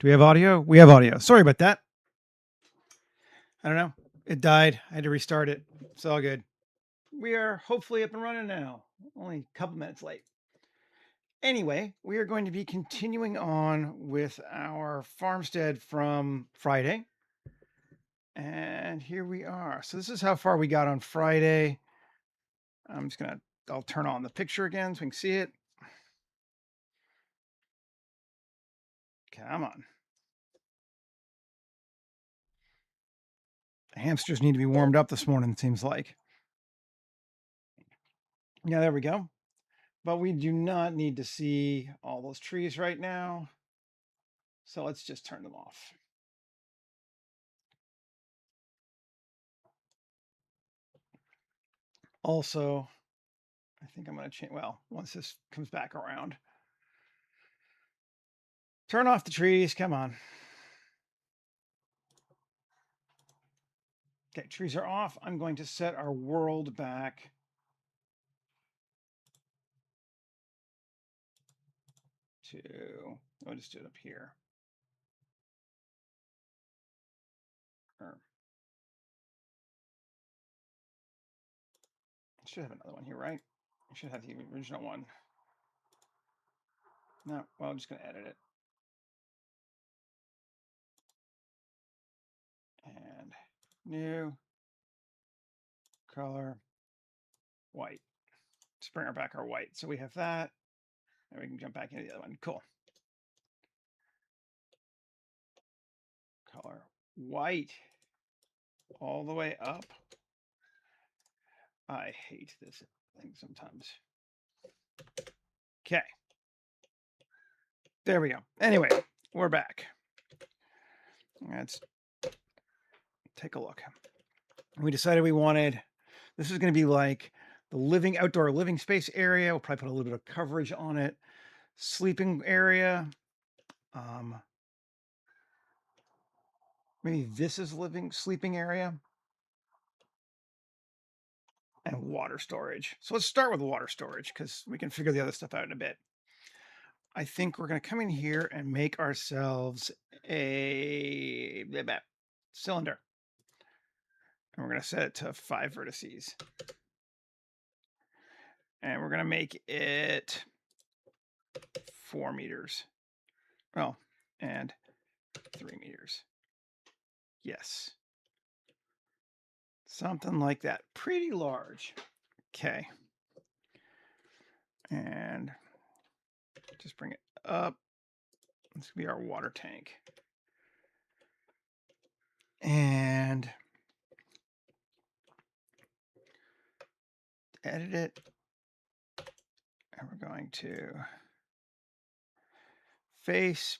Do we have audio? We have audio. Sorry about that. I don't know. It died. I had to restart it. It's all good. We are hopefully up and running now. Only a couple minutes late. Anyway, we are going to be continuing on with our farmstead from Friday. And here we are. So this is how far we got on Friday. I'll turn on the picture again so we can see it. Come on. The hamsters need to be warmed up this morning, it seems like. Yeah, there we go. But we do not need to see all those trees right now. So let's just turn them off. Also, I think I'm going to change, well, once this comes back around. Turn off the trees, come on. Okay, trees are off. I'm going to set our world back to, I'll just do it up here. I should have another one here, right? I should have the original one. No, well, I'm just going to edit it. And new color white. Let's bring back our white. So we have that. And we can jump back into the other one. Cool. Color white all the way up. I hate this thing sometimes. Okay. There we go. Anyway, we're back. Let's take a look. We decided we wanted, this is going to be like the outdoor living space area. We'll probably put a little bit of coverage on it. Sleeping area. Maybe this is sleeping area. And water storage. So let's start with water storage because we can figure the other stuff out in a bit. I think we're going to come in here and make ourselves a cylinder. And we're going to set it to 5 vertices. And we're going to make it 4 meters. Well, and 3 meters. Yes. Something like that. Pretty large. Okay. And just bring it up. This will be our water tank. And edit it. And we're going to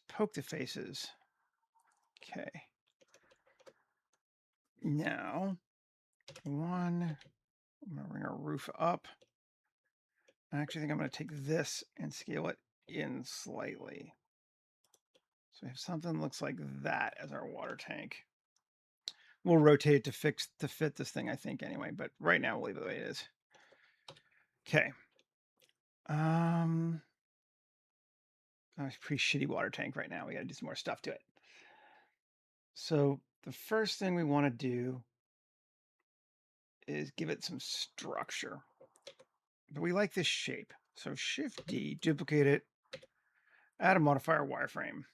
poke the faces. Okay. Now, I'm going to bring our roof up. I actually think I'm going to take this and scale it in slightly. So we have something that looks like that as our water tank. We'll rotate it to fit this thing, I think, anyway. But right now, we'll leave it the way it is. Okay. It's a pretty shitty water tank right now. We got to do some more stuff to it. So the first thing we want to do is give it some structure. But we like this shape. So Shift D, duplicate it, add a modifier wireframe.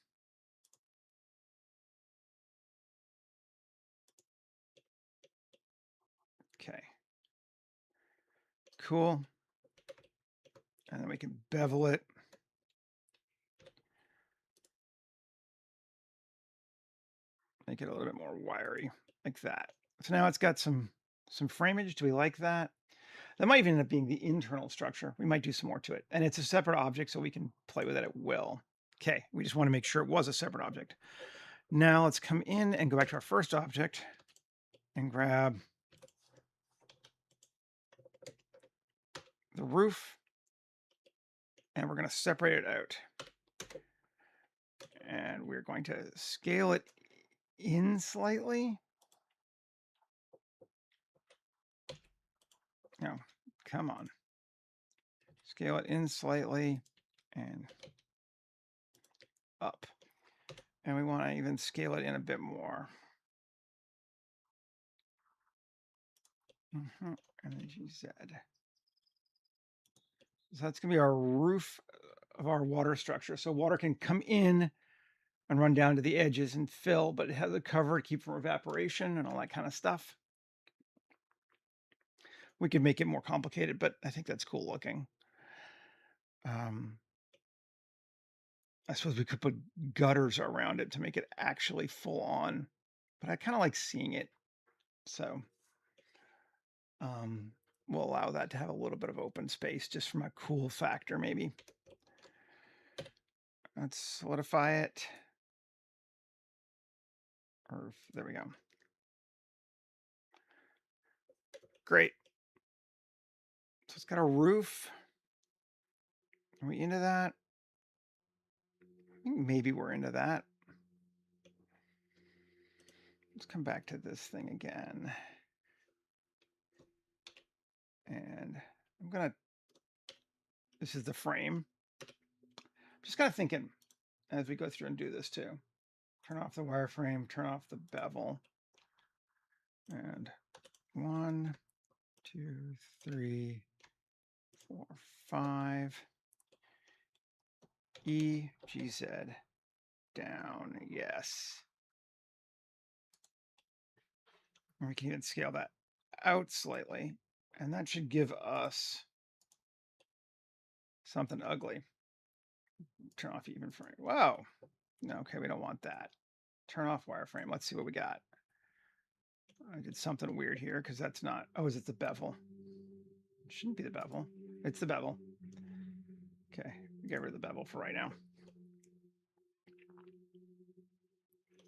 Okay. Cool. And then we can bevel it. Make it a little bit more wiry, like that. So now it's got some framage. Do we like that? That might even end up being the internal structure. We might do some more to it. And it's a separate object, so we can play with it at will. Okay, we just want to make sure it was a separate object. Now let's come in and go back to our first object and grab the roof. And we're going to separate it out. And we're going to scale it in slightly. No, come on. Scale it in slightly and up. And we want to even scale it in a bit more. Energy Z. So that's going to be our roof of our water structure. So water can come in and run down to the edges and fill, but it has a cover to keep from evaporation and all that kind of stuff. We could make it more complicated, but I think that's cool looking. I suppose we could put gutters around it to make it actually full on, but I kind of like seeing it. So we'll allow that to have a little bit of open space just from a cool factor, maybe. Let's solidify it. Or there we go. Great. So it's got a roof. Are we into that? I think maybe we're into that. Let's come back to this thing again. And I'm going to, this is the frame. I'm just kind of thinking as we go through and do this too. Turn off the wireframe, turn off the bevel. And 1, 2, 3, 4, 5. E, G, Z. Down, yes. And we can even scale that out slightly. And that should give us something ugly. Turn off even frame. Wow. No, okay, we don't want that. Turn off wireframe. Let's see what we got. I did something weird here because that's not. Oh, is it the bevel? It shouldn't be the bevel. It's the bevel. Okay, get rid of the bevel for right now.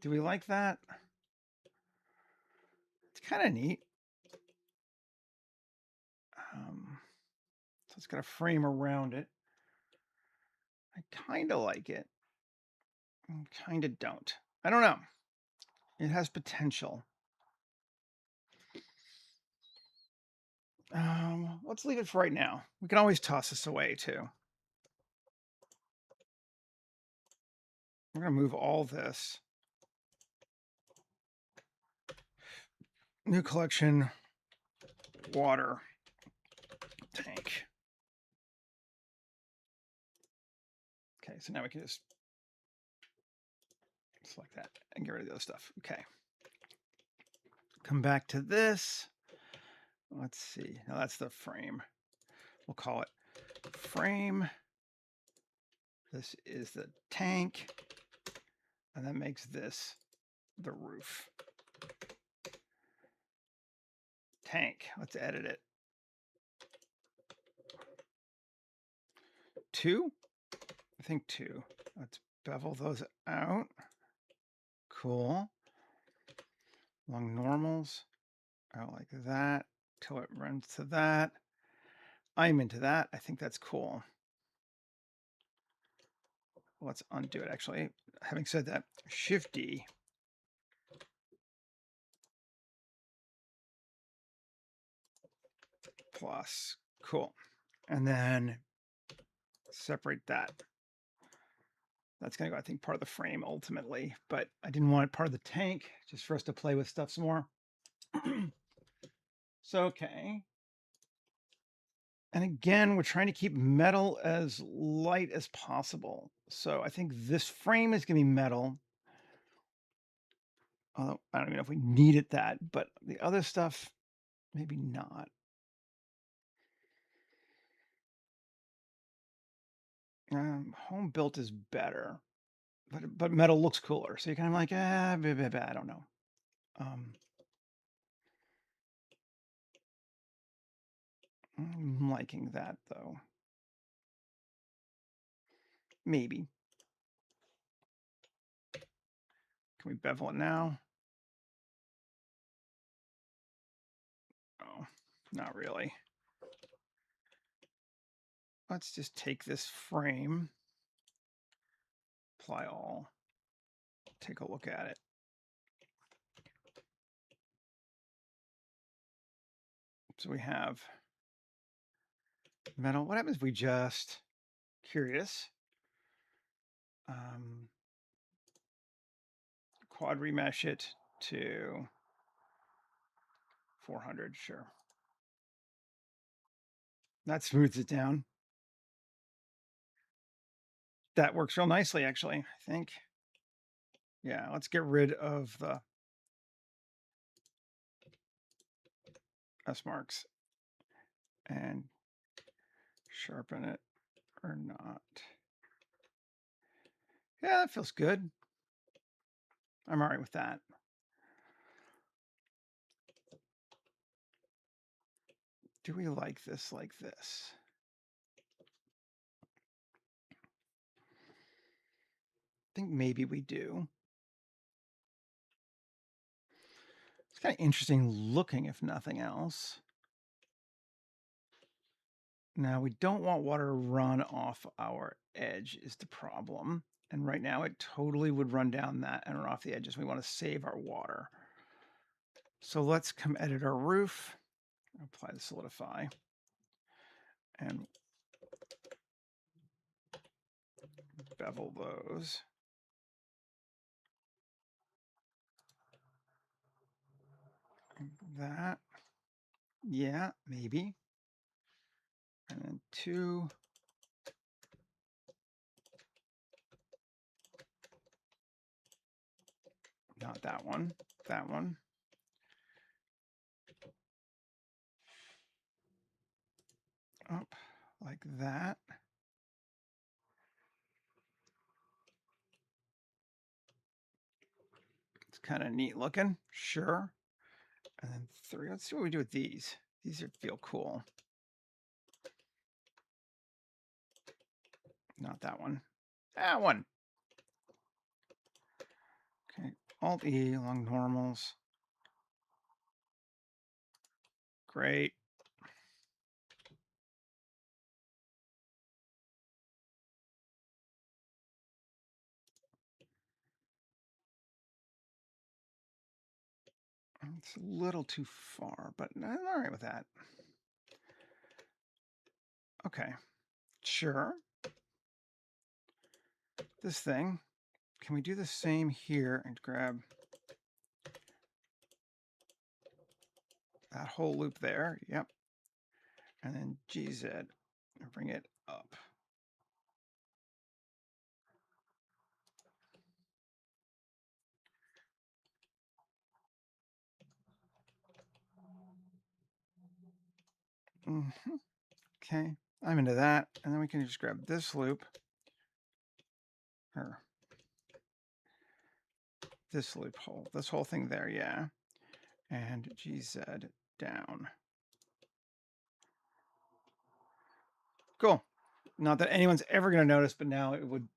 Do we like that? It's kind of neat. So it's got a frame around it. I kind of like it. Kind of don't. I don't know. It has potential. Let's leave it for right now. We can always toss this away too. We're going to move all this. New collection, water tank. Okay, so now we can just select that and get rid of the other stuff. Okay. Come back to this. Let's see. Now that's the frame. We'll call it frame. This is the tank. And that makes this the roof. Tank. Let's edit it. 2? I think 2. Let's bevel those out. Cool. Along normals. Out like that. Till it runs to that. I'm into that. I think that's cool. Let's undo it actually. Having said that, Shift D. Plus. Cool. And then separate that. That's going to go, I think, part of the frame ultimately, but I didn't want it part of the tank just for us to play with stuff some more. So, okay. And again, we're trying to keep metal as light as possible. So I think this frame is going to be metal. Although I don't even know if we needed that, but the other stuff, maybe not. Home built is better, but metal looks cooler. So you're kind of like, I don't know. I'm liking that though. Maybe. Can we bevel it now? Oh, not really. Let's just take this frame, apply all, take a look at it. So we have metal. What happens if we just, curious, quad remesh it to 400, sure. That smooths it down. That works real nicely, actually, I think. Yeah, let's get rid of the S marks and sharpen it or not. Yeah, that feels good. I'm all right with that. Do we like this like this? I think maybe we do. It's kind of interesting looking, if nothing else. Now, we don't want water to run off our edge is the problem. And right now it totally would run down that and run off the edges. We want to save our water. So let's come edit our roof, apply the solidify, and bevel those. That, yeah, maybe. And then 2. Not that one, that one. Up like that. It's kind of neat looking, sure. And then 3, let's see what we do with these. These feel cool. Not that one, that one. Okay, Alt-E along normals. Great. It's a little too far, but I'm all right with that. Okay, sure. This thing, can we do the same here and grab that whole loop there? Yep. And then GZ and bring it up. Okay, I'm into that. And then we can just grab this loop, or this loophole, this whole thing there, yeah. And GZ down. Cool. Not that anyone's ever going to notice, but now it would,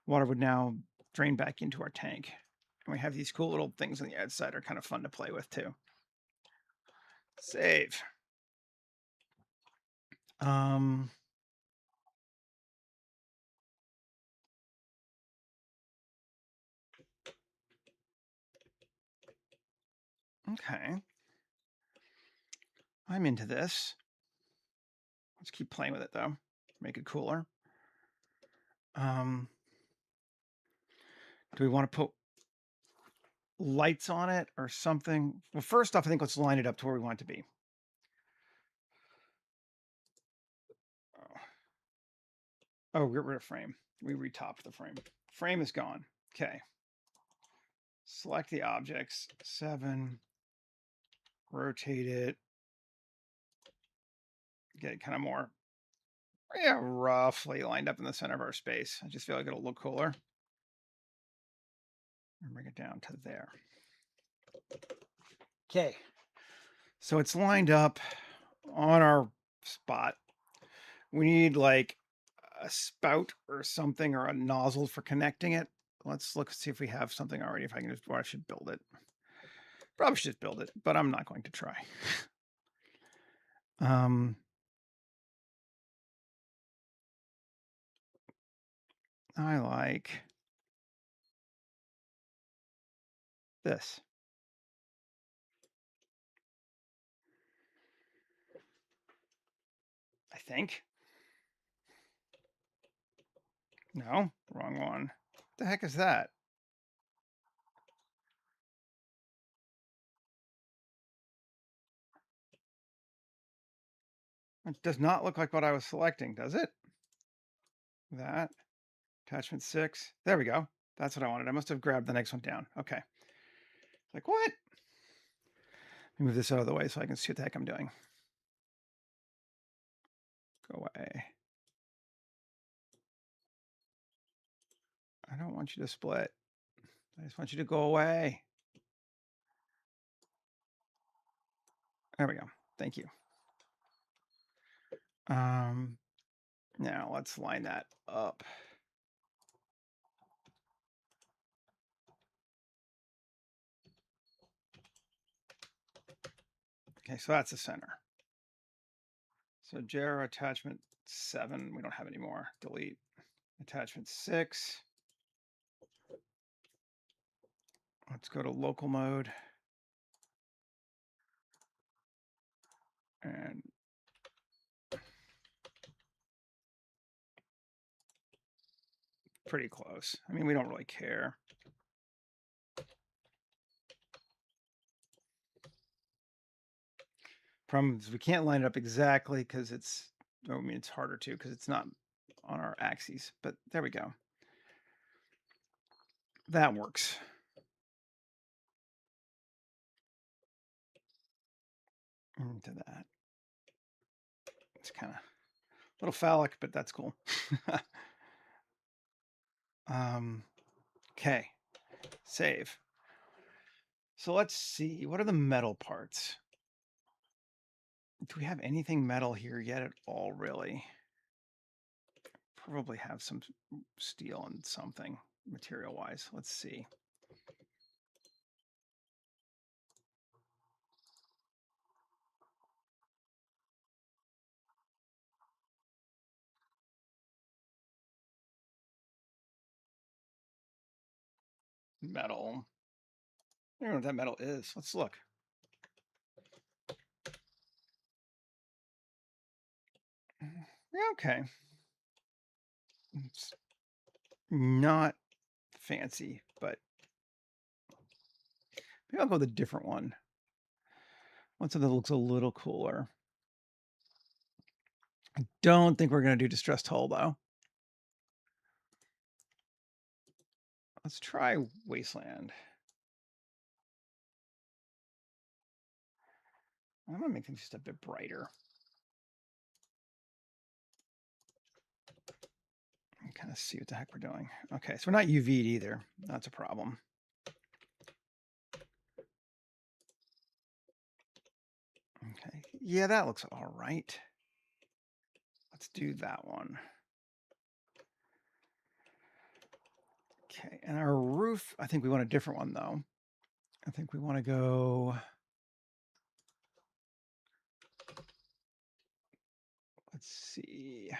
water would now drain back into our tank. And we have these cool little things on the outside are kind of fun to play with too. Save. Okay. I'm into this. Let's keep playing with it though. Make it cooler. Do we want to put lights on it or something? Well, first off, I think let's line it up to where we want it to be. Oh, get rid of frame. We retopped the frame. Frame is gone. Okay. Select the objects. 7. Rotate it. Get it kind of more, yeah, roughly lined up in the center of our space. I just feel like it'll look cooler. And bring it down to there. Okay. So it's lined up on our spot. We need like a spout or something or a nozzle for connecting it. Let's look, see if we have something already. If I can just, or I should build it. Probably should just build it, but I'm not going to try. I like this. I think. No, wrong one. What the heck is that? It does not look like what I was selecting, does it? That. Attachment 6. There we go. That's what I wanted. I must have grabbed the next one down. Okay. Like, what? Let me move this out of the way so I can see what the heck I'm doing. Go away. I don't want you to split. I just want you to go away. There we go. Thank you. Now let's line that up. Okay, so that's the center. So Jera attachment 7, we don't have any more. Delete. Attachment 6. Let's go to local mode. And pretty close. I mean, we don't really care. Problem is we can't line it up exactly because it's, I mean, it's harder to because it's not on our axes, but there we go. That works. Into that. It's kind of a little phallic, but that's cool. Okay, save. So let's see, what are the metal parts? Do we have anything metal here yet at all, really? Probably have some steel and something material-wise. Let's see. Metal. I don't know what that metal is. Let's look. Yeah, okay. It's not fancy, but maybe I'll go with a different one. One that looks a little cooler. I don't think we're going to do distressed hull, though. Let's try Wasteland. I'm going to make things just a bit brighter. And kind of see what the heck we're doing. Okay, so we're not UV'd either. That's a problem. Okay, yeah, that looks all right. Let's do that one. Okay, and our roof, I think we want a different one, though. I think we want to go... Let's see.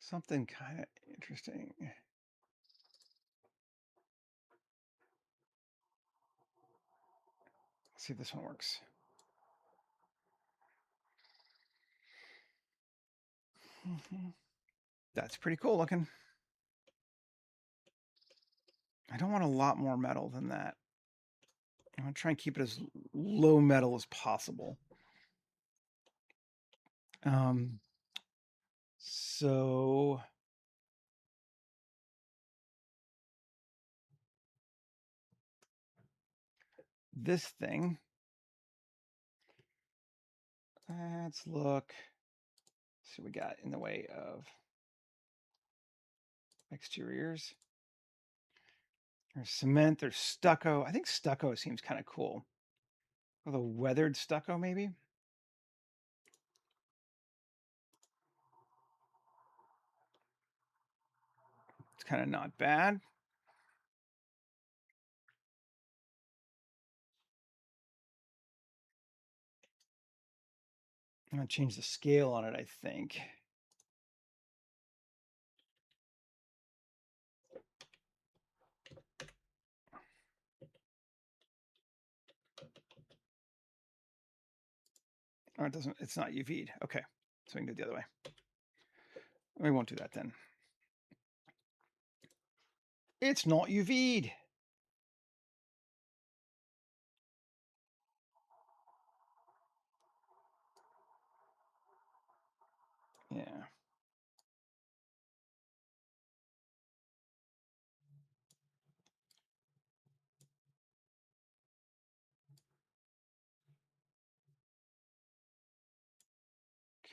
Something kind of interesting. Let's see if this one works. That's pretty cool looking. I don't want a lot more metal than that. I'm going to try and keep it as low metal as possible. So this thing, let's look, see what we got in the way of exteriors. There's cement, there's stucco. I think stucco seems kind of cool. With a weathered stucco, maybe? It's kind of not bad. I'm going to change the scale on it, I think. Oh, it doesn't, it's not UV'd. Okay, so we can go the other way. We won't do that then. It's not UV'd.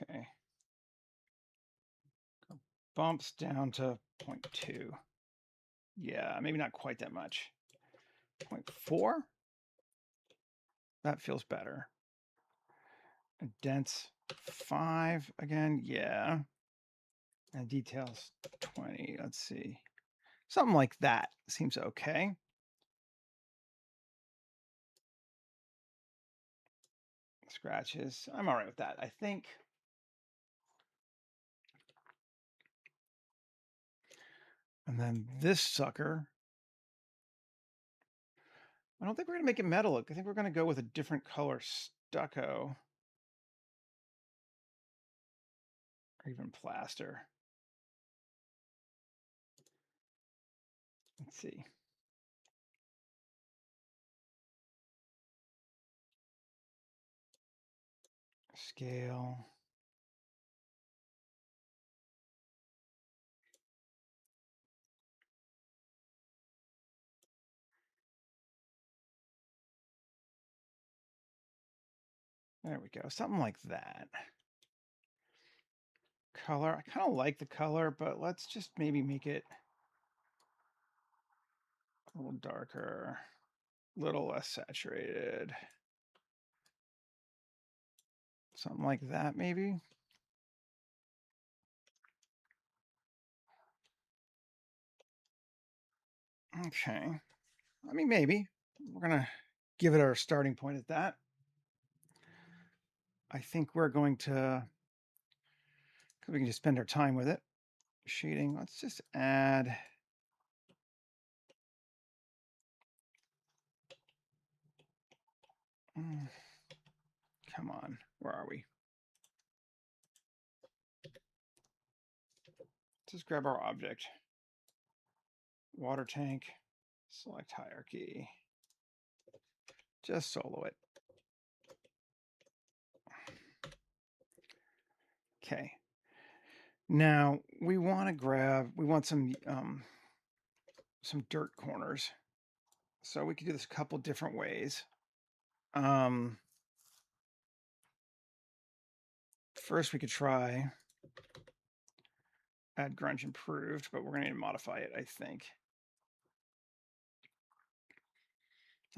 Okay. Bumps down to 0.2. Yeah, maybe not quite that much. 0.4? That feels better. A dense 5 again, yeah. And details 20, let's see. Something like that seems okay. Scratches, I'm all right with that, I think. And then this sucker, I don't think we're gonna make it metallic. I think we're gonna go with a different color stucco. Or even plaster. Let's see. Scale. There we go, something like that. Color, I kind of like the color, but let's just maybe make it a little darker, a little less saturated. Something like that, maybe. Okay. I mean, maybe. We're going to give it our starting point at that. I think we're going to, because we can just spend our time with it. Shading, let's just add. Come on, where are we? Just grab our object. Water tank, select hierarchy. Just solo it. Okay. Now we want to grab, we want some dirt corners. So we could do this a couple different ways. First we could try add grunge improved, but we're going to need to modify it, I think.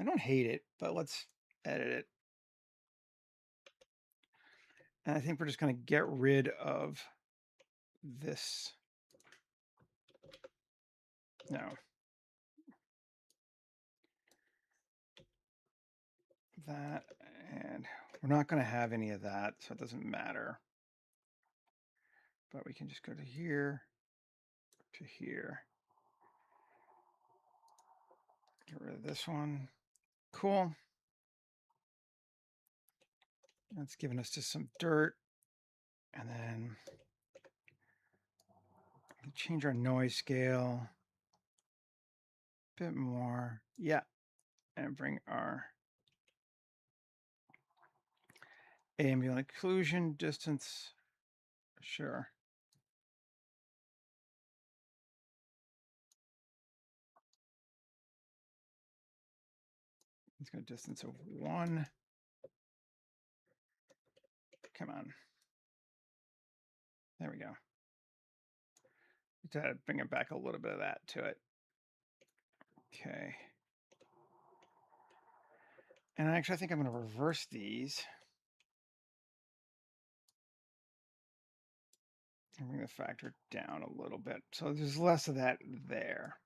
I don't hate it, but let's edit it. And I think we're just going to get rid of this. No. That, and we're not going to have any of that, so it doesn't matter. But we can just go to here, to here. Get rid of this one. Cool. That's giving us just some dirt. And then change our noise scale a bit more. Yeah. And bring our ambient occlusion distance. Sure. Let's go distance of 1. Come on. There we go. To bring it back a little bit of that to it. Okay. And actually, I think I'm going to reverse these. And bring the factor down a little bit. So there's less of that there.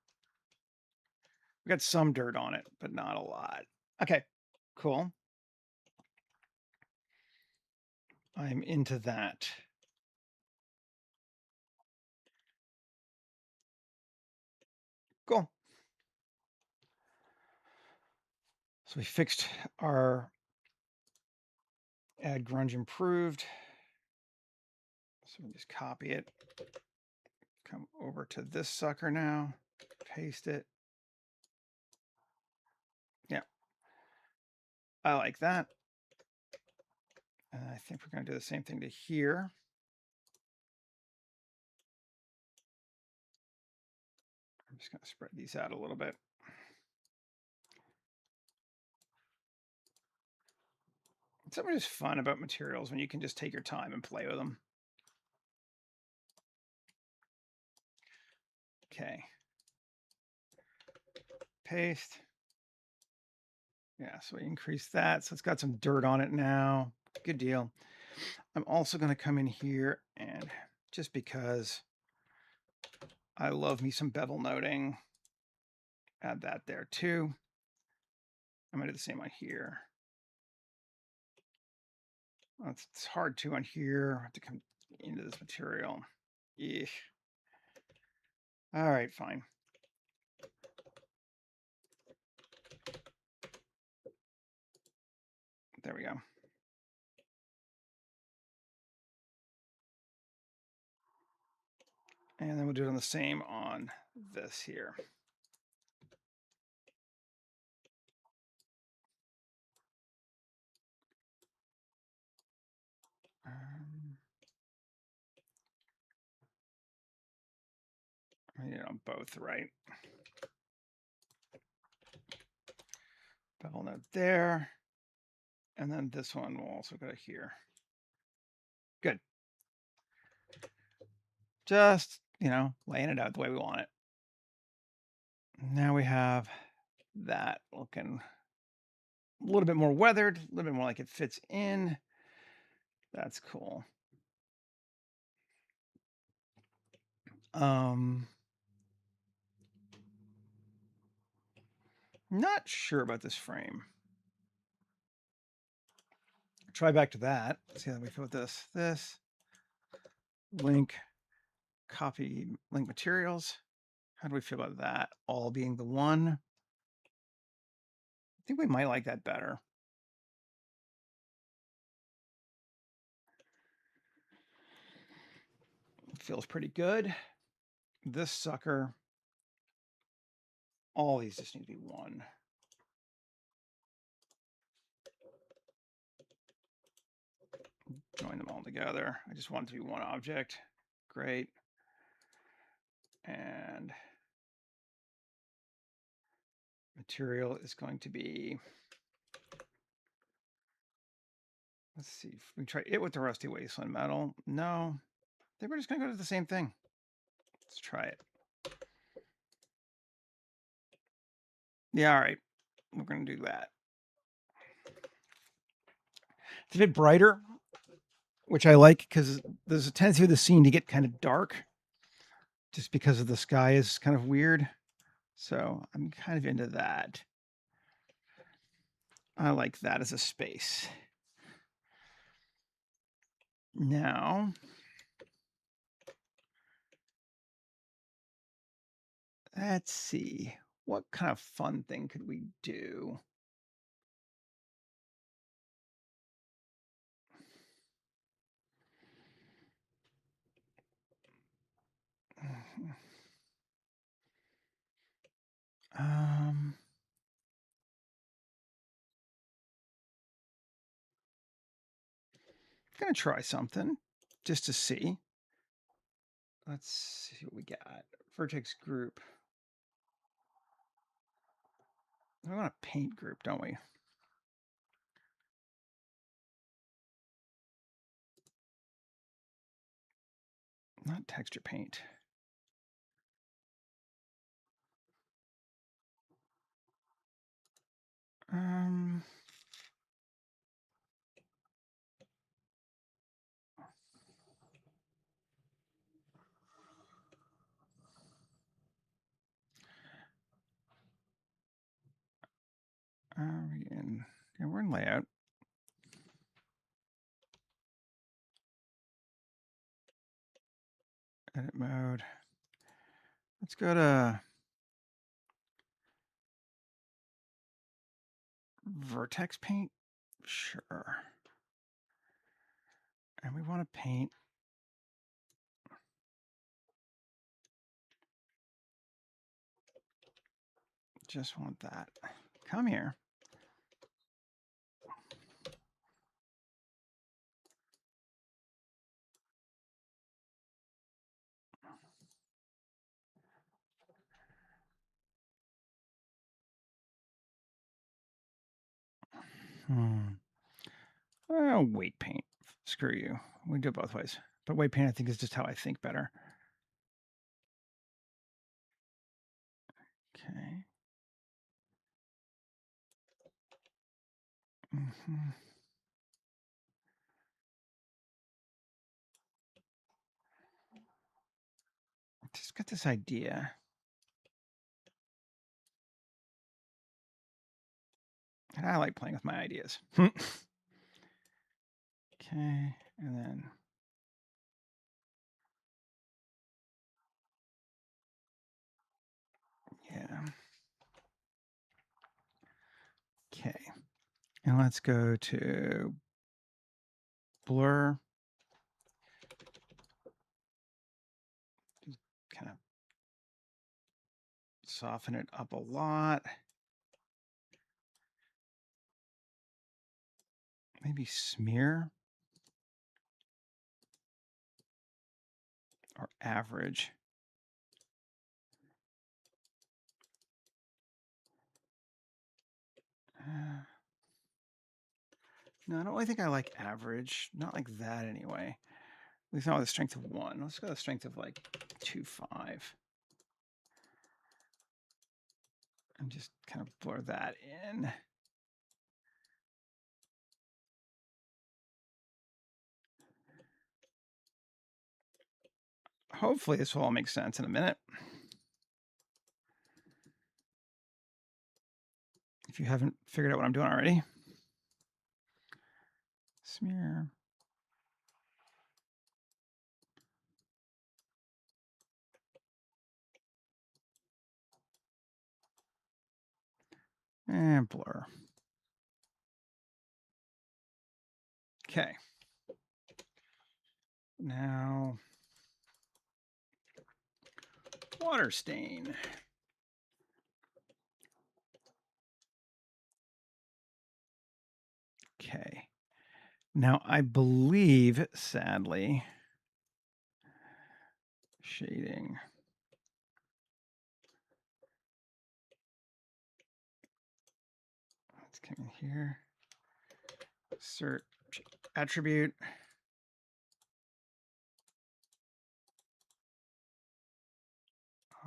We got some dirt on it, but not a lot. Okay, cool. I'm into that. Cool. So we fixed our add grunge improved. So we just copy it. Come over to this sucker now. Paste it. Yeah. I like that. And I think we're going to do the same thing to here. I'm just going to spread these out a little bit. Something just fun about materials when you can just take your time and play with them. Okay. Paste. Yeah, so we increase that. So it's got some dirt on it now. Good deal. I'm also going to come in here and just because I love me some bevel noting, add that there too. I'm going to do the same on here. Well, it's hard to on here. I have to come into this material. Eesh. All right, fine. There we go. And then we'll do it on the same on this here. I need it on both, right? Bevel note there. And then this one will also go here. Good. Just, laying it out the way we want it. Now we have that looking a little bit more weathered, a little bit more like it fits in. That's cool. Not sure about this frame. Try back to that. See how we feel with this. This link, copy link materials. How do we feel about that? All being the one. I think we might like that better. It feels pretty good. This sucker, all these just need to be one. Join them all together. I just want it to be one object. Great. And material is going to be, let's see, if we try it with the rusty wasteland metal. No, I think we're just going to go to the same thing. Let's try it. Yeah, all right. We're going to do that. It's a bit brighter, which I like because there's a tendency of the scene to get kind of dark just because of the sky is kind of weird. So I'm kind of into that. I like that as a space. Now, let's see. What kind of fun thing could we do? Um, gonna try something just to see. Let's see what we got. Vertex group. We want a paint group, don't we? Not texture paint. Are we in? Yeah, we're in layout. Edit mode. Let's go to vertex paint. Sure. And we want to paint. Just want that. Come here. Weight paint. Screw you. We do it both ways. But weight paint, I think, is just how I think better. Okay. Just got this idea. And I like playing with my ideas. Okay, and then yeah. Okay. And let's go to blur. Just kind of soften it up a lot. Maybe smear or average. No, I don't really think I like average. Not like that anyway. At least not with a strength of 1. Let's go with a strength of like 2.5. And just kind of blur that in. Hopefully this will all make sense in a minute. If you haven't figured out what I'm doing already. Smear. And blur. Okay. Now, water stain. Okay. Now, I believe, sadly, shading. Let's come in here. Search attribute.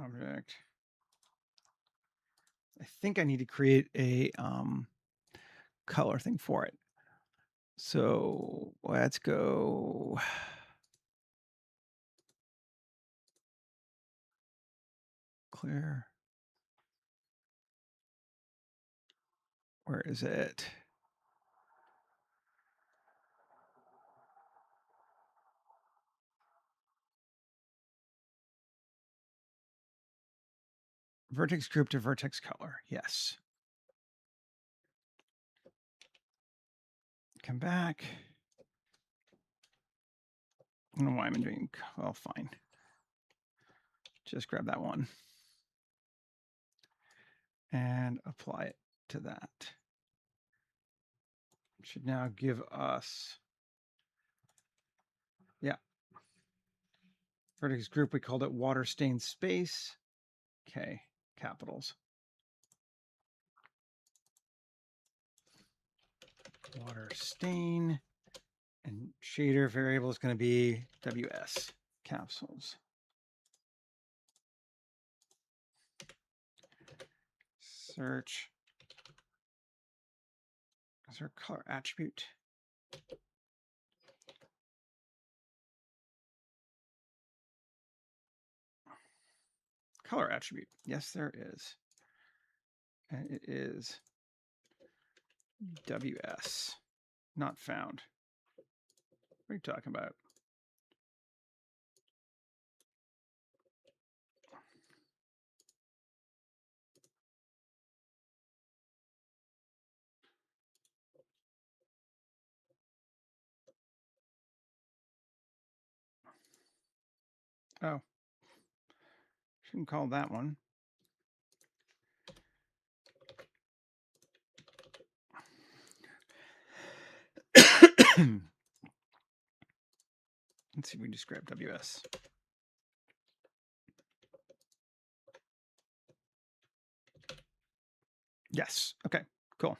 Object. I think I need to create a color thing for it. So let's go. Clear. Where is it? Vertex group to vertex color. Yes. Come back. I don't know why I'm doing, well, fine. Just grab that one and apply it to that. It should now give us, yeah. Vertex group, we called it water stain space. Okay, capitals. Water stain. And shader variable is going to be WS capsules. Search. Is there a color attribute? Color attribute. Yes, there is. And it is WS. Not found. What are you talking about? Oh. Shouldn't call that one. Let's see if we just grab WS. Yes. Okay, cool.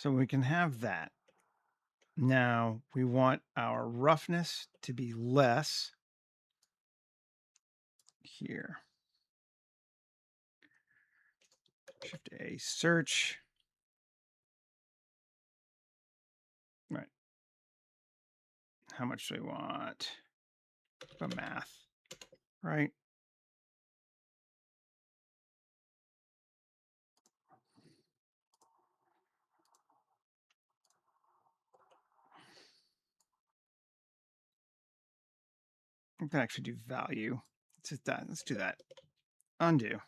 So we can have that. Now we want our roughness to be less here. Shift A, search. Right. How much do we want? The math, right? We can actually do value. Let's hit that. Let's do that. Undo.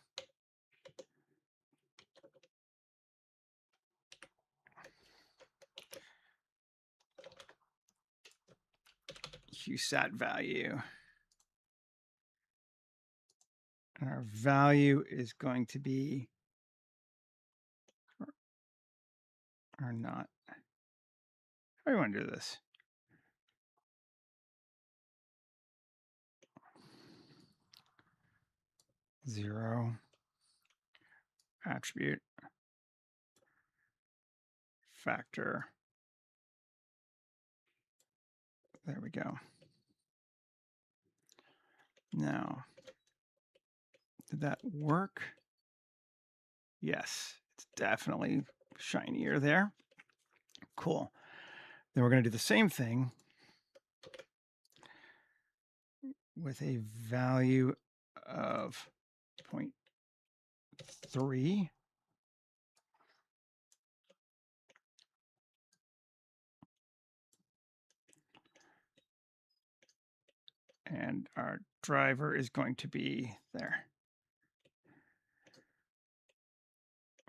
QSAT value. And our value is going to be, or not. How do you want to do this? Zero. Attribute. Factor. There we go. Now, did that work? Yes, it's definitely shinier there. Cool. Then we're going to do the same thing with a value of 0.3. And our driver is going to be there.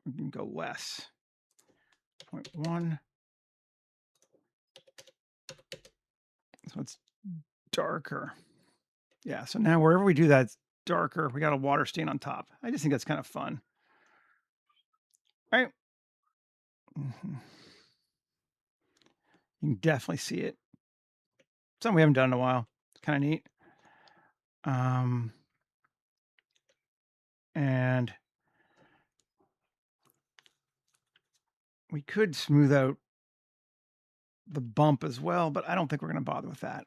We can go less. 0.1. So it's darker. Yeah, so now wherever we do that, it's darker. We got a water stain on top. I just think that's kind of fun. All right. You can definitely see it. Something we haven't done in a while. It's kind of neat. And we could smooth out the bump as well, but I don't think we're going to bother with that.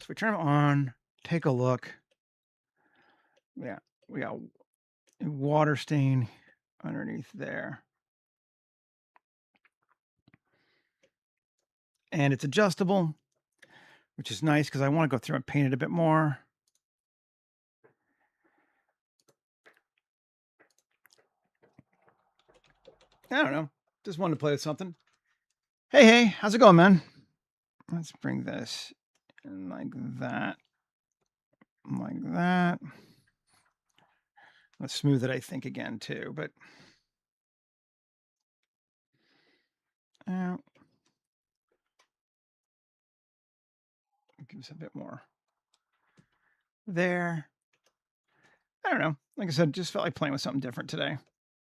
So we turn it on, take a look. Yeah, we got a water stain underneath there. And it's adjustable, which is nice because I want to go through and paint it a bit more. I don't know. Just wanted to play with something. Hey, how's it going, man? Let's bring this in like that. Like that. Let's smooth it, I think, again, too. But give us a bit more there. I don't know. Like I said, just felt like playing with something different today.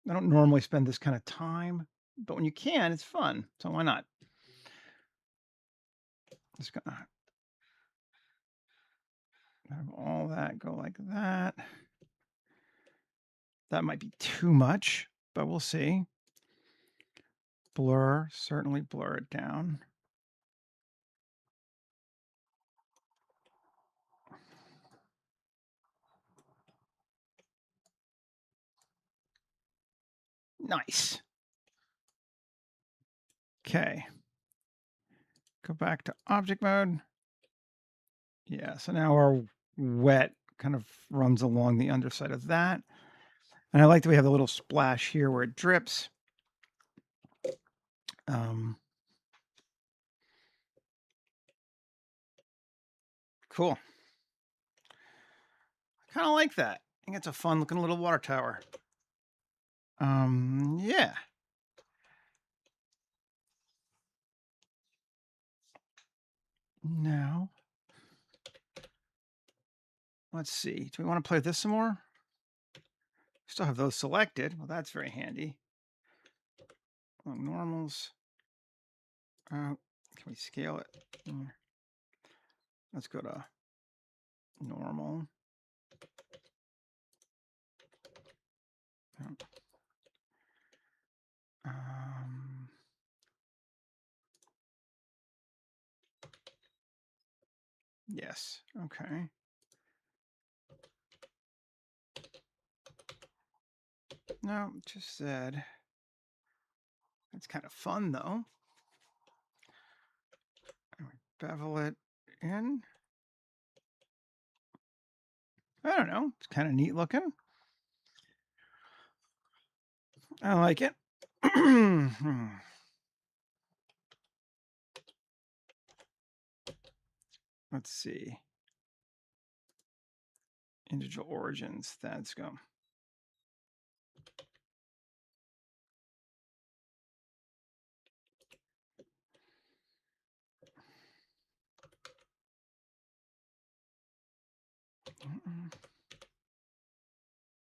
I don't normally spend this kind of time, but when you can, it's fun. So why not? Just gonna have all that go like that. That might be too much, but we'll see. Blur, certainly blur it down. Nice. Okay. Go back to object mode. Yeah, so now our wet kind of runs along the underside of that. And I like that we have a little splash here where it drips. Cool. I kind of like that. I think it's a fun looking little water tower. Yeah. Now, let's see. Do we want to play with this some more? Still have those selected. Well, that's very handy. Normals. Can we scale it? Let's go to normal. Yes. Okay. No, just said. That's kind of fun, though. Bevel it in. I don't know. It's kind of neat looking. I like it. Let's see. Individual origins. Let's go.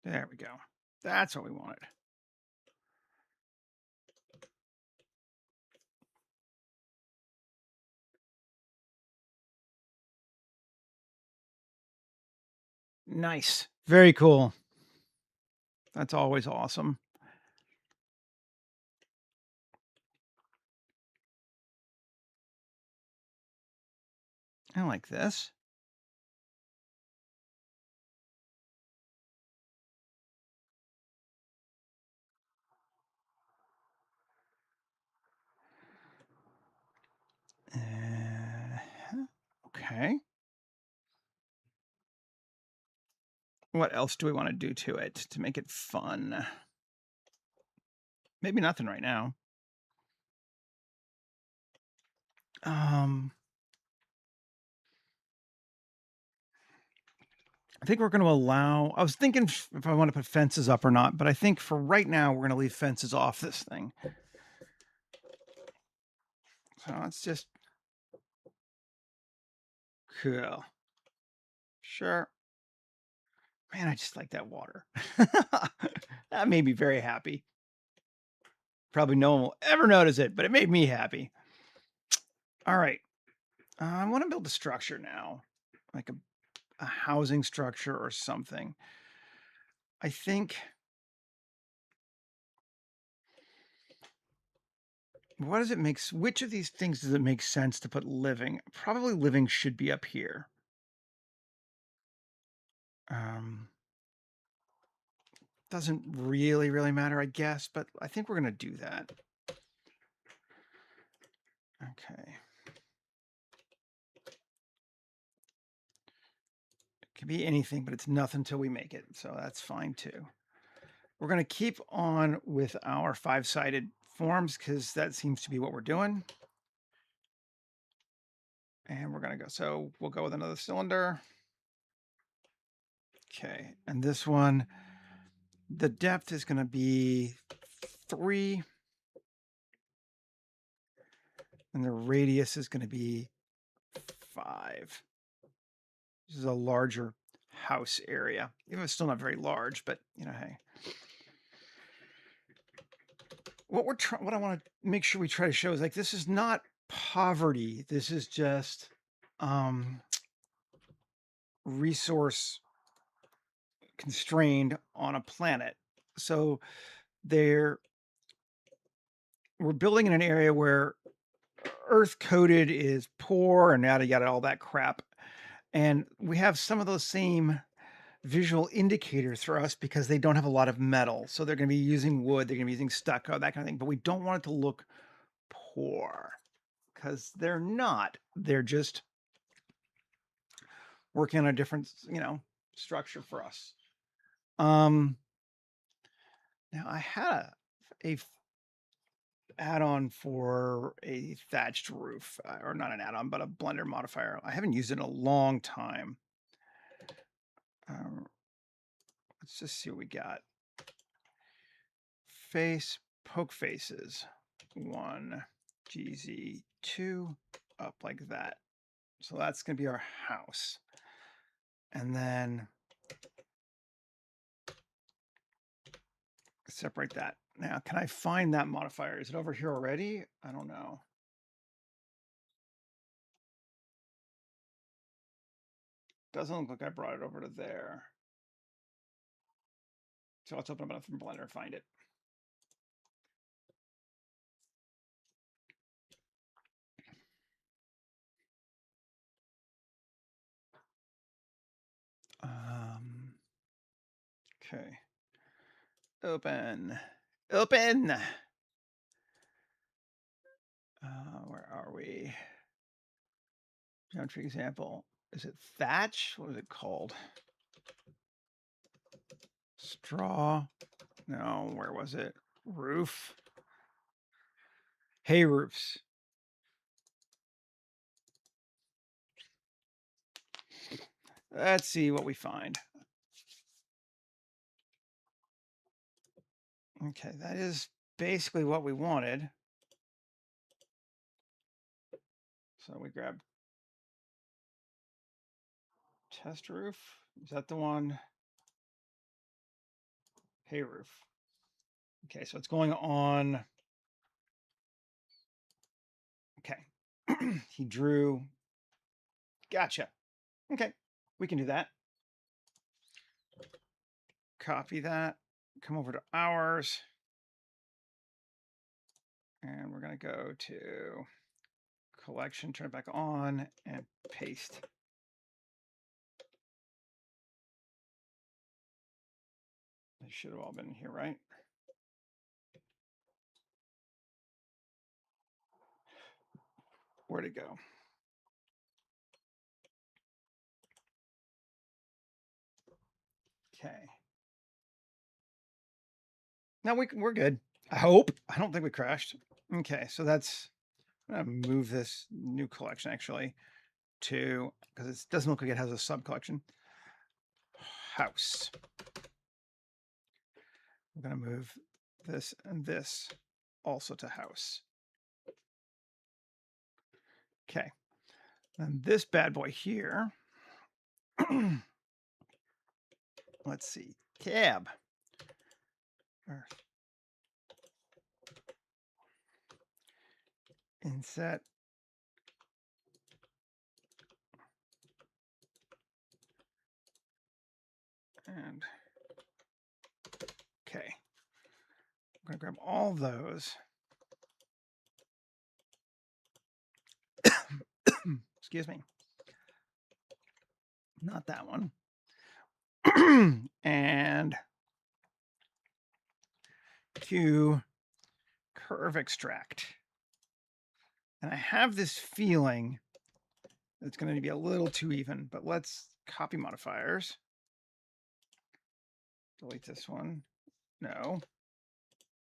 There we go. That's what we wanted. Nice. Very cool. That's always awesome. I like this. Okay. What else do we want to do to it to make it fun? Maybe nothing right now. I think we're going to allow, I was thinking if I want to put fences up or not, but I think for right now, we're going to leave fences off this thing. So let's just, cool. Sure. Man, I just like that water. That made me very happy. Probably no one will ever notice it, but it made me happy. All right. I want to build a structure now, like a housing structure or something. I think, what does it make, which of these things does it make sense to put living? Probably living should be up here. Doesn't really matter, I guess, but I think we're going to do that. Okay. It can be anything, but it's nothing until we make it. So that's fine too. We're going to keep on with our 5-sided forms because that seems to be what we're doing. And we're going to go. So we'll go with another cylinder. Okay. And this one, the depth is going to be 3. And the radius is going to be 5. This is a larger house area. Even it's still not very large, but you know, hey. What I want to make sure we try to show is like this is not poverty. This is just resource constrained on a planet. So we're building in an area where earth coded is poor and yada yada, all that crap. And we have some of those same visual indicators for us because they don't have a lot of metal. So they're going to be using wood, they're going to be using stucco, that kind of thing. But we don't want it to look poor because they're not. They're just working on a different, structure for us. Now I had a add-on for a thatched roof, or not an add-on, but a blender modifier. I haven't used it in a long time. Let's just see what we got. Poke faces, 1, GZ2, up like that. So that's going to be our house. And then separate that. Now, can I find that modifier? Is it over here already? I don't know. Doesn't look like I brought it over to there. So let's open up from Blender and find it. Okay. Open. Open. Where are we? Geometry example. Is it thatch? What is it called? Straw. No, where was it? Roof. Hay roofs. Let's see what we find. Okay, that is basically what we wanted. So we grab test roof. Is that the one? Hay roof. Okay, so it's going on. Okay. He drew. Gotcha. Okay, we can do that. Copy that. Come over to ours. And we're going to go to collection, turn it back on, and paste. They should have all been here, right? Where'd it go? Okay. Now we're good. I hope. I don't think we crashed. Okay, so that's. I'm going to move this new collection actually to, because it doesn't look like it has a sub collection. House. We're going to move this and this also to house. Okay. And this bad boy here. Let's see. Tab. Inset. And okay. I'm going to grab all those. Excuse me. Not that one. And Q curve extract. And I have this feeling it's going to be a little too even, but let's copy modifiers. Delete this one. No.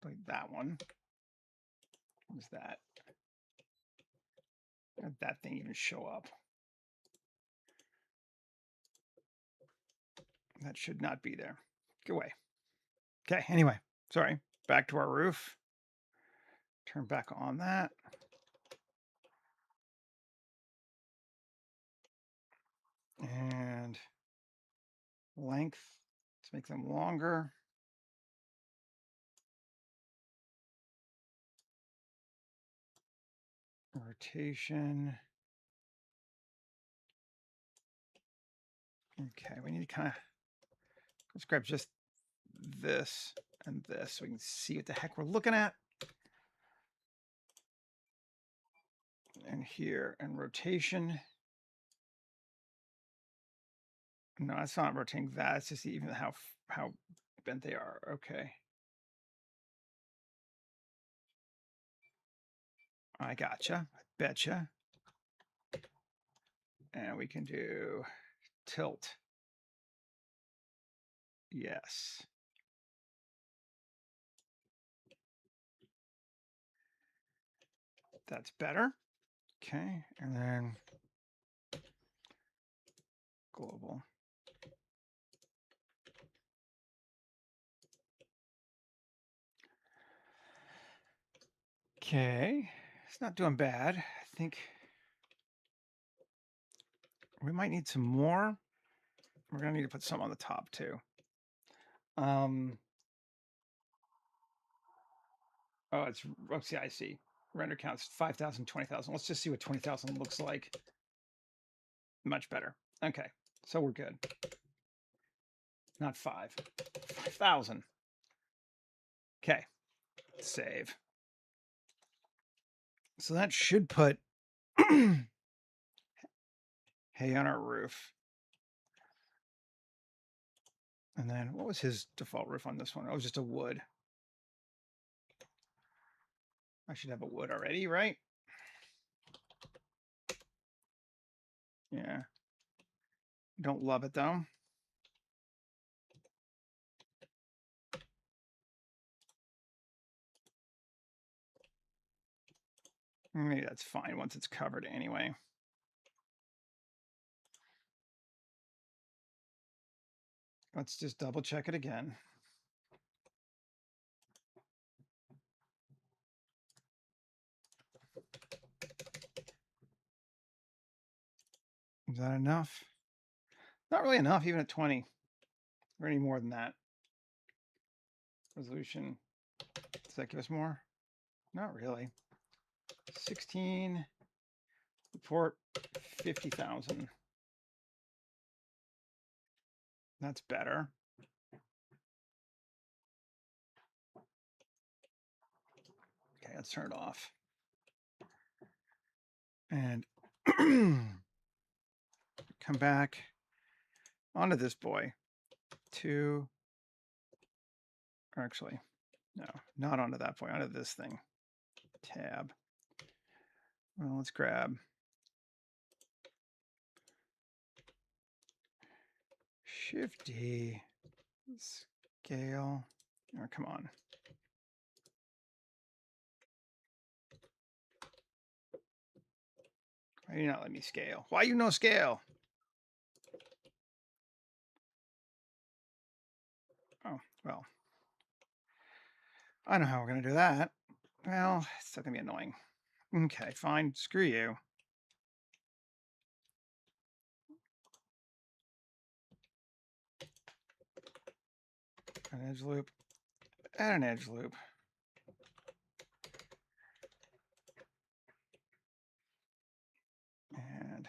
Delete that one. What was that? How did that thing even show up? That should not be there. Go away. Okay, anyway, sorry. Back to our roof. Turn back on that. And length, let's make them longer. Rotation. Okay, we need to kind of, let's grab just this and this so we can see what the heck we're looking at. And here, and rotation. No, it's not rotating that. It's just even how bent they are. Okay. I gotcha. I betcha. And we can do tilt. Yes. That's better. Okay. And then global. Okay. It's not doing bad. I think we might need some more. We're going to need to put some on the top too. Oh, see, I see. Render counts 5,000, 20,000. Let's just see what 20,000 looks like. Much better. Okay, so we're good. Not 5,000. Okay, save. So that should put hay on our roof. And then what was his default roof on this one? Oh, it was just a wood. I should have a wood already, right? Yeah. Don't love it though. Maybe that's fine once it's covered anyway. Let's just double check it again. Is that enough? Not really enough, even at 20 or any more than that. Resolution. Does that give us more? Not really. 16 report 50,000. That's better. Okay, let's turn it off. And come back onto this boy. Actually, no, not onto that boy, onto this thing. Tab. Well, let's grab Shift D, scale. Oh, come on. Why do you not let me scale? Why you no scale? Oh, well. I know how we're going to do that. Well, it's still going to be annoying. Okay, fine. Screw you. An edge loop. Add an edge loop. And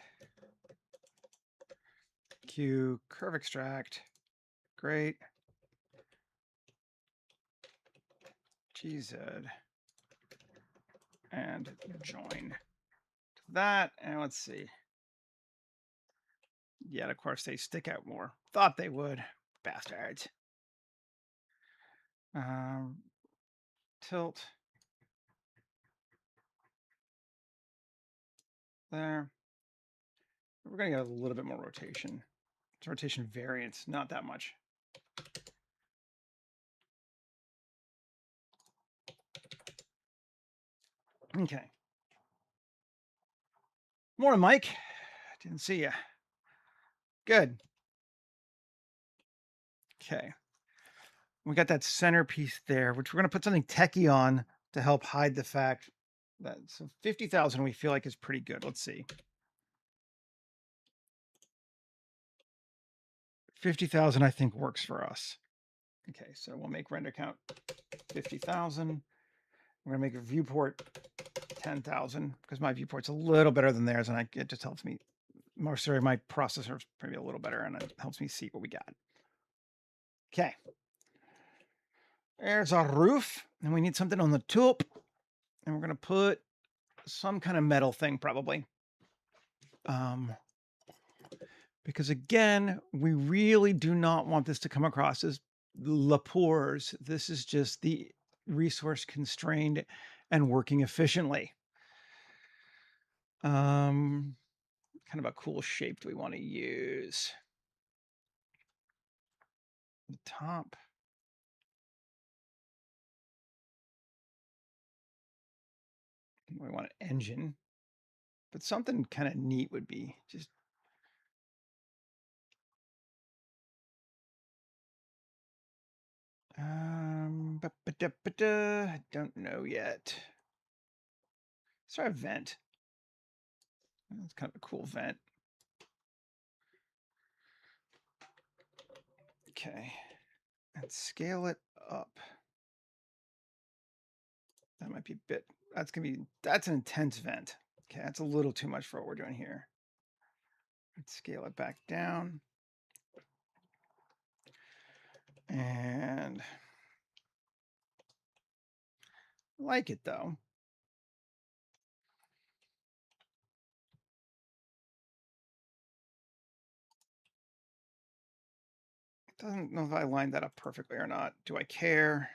Q curve extract. Great. GZ. And join to that. And let's see. Yet, of course, they stick out more. Thought they would. Bastards. Tilt. There. We're going to get a little bit more rotation. It's rotation variance, not that much. Okay. Morning, Mike. Didn't see you. Good. Okay. We got that centerpiece there, which we're going to put something techie on to help hide the fact that so 50,000 we feel like is pretty good. Let's see. 50,000 I think works for us. Okay, so we'll make render count 50,000. We're going to make a viewport 10,000 because my viewport's a little better than theirs, and it just helps me. My processor's maybe a little better, and it helps me see what we got. Okay. There's our roof, and we need something on the top, and we're going to put some kind of metal thing probably. Because again, we really do not want this to come across as Lapors. This is just the resource constrained and working efficiently. Kind of a cool shape do we want to use? The top. We want an engine, but something kind of neat would be just. I don't know yet. Let's try a vent. It's kind of a cool vent. Okay, and scale it up. That might be a bit. That's an intense vent. Okay, that's a little too much for what we're doing here. Let's scale it back down. And I like it though. It Doesn't know if I lined that up perfectly or not. Do I care?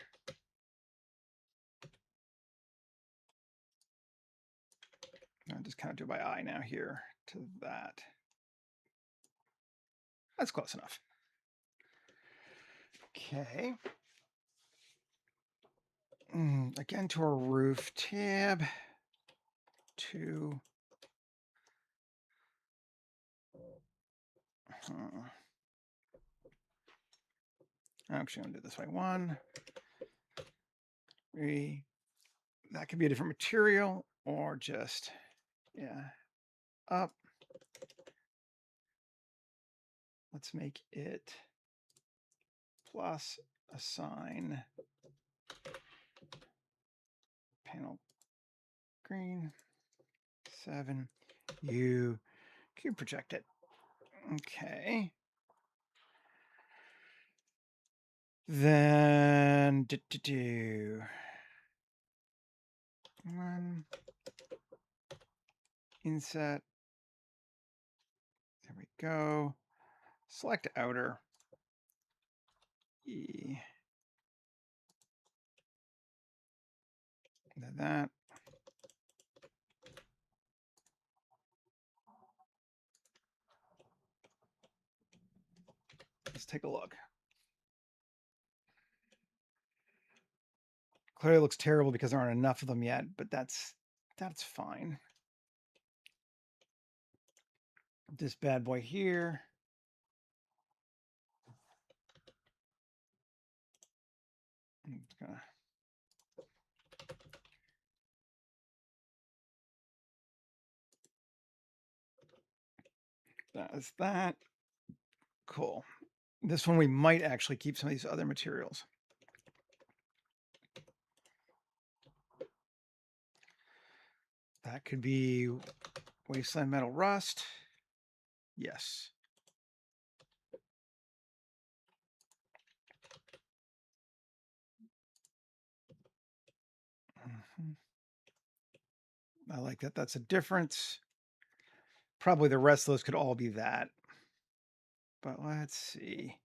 I'll just kind of do by eye now here to that. That's close enough. Okay. Again to our roof tab. 2. I'm actually going to do it this way. 1, 3. That could be a different material or just, yeah, up. Let's make it plus assign panel green 7 U cube project it. Okay. Then one inset. There we go. Select outer. E. And then that. Let's take a look. Clearly looks terrible because there aren't enough of them yet, but that's fine. This bad boy here. I'm just gonna that's that. Cool. This one we might actually keep some of these other materials. That could be wasteland metal rust. Yes. I like that. That's a difference. Probably the rest of those could all be that. But let's see.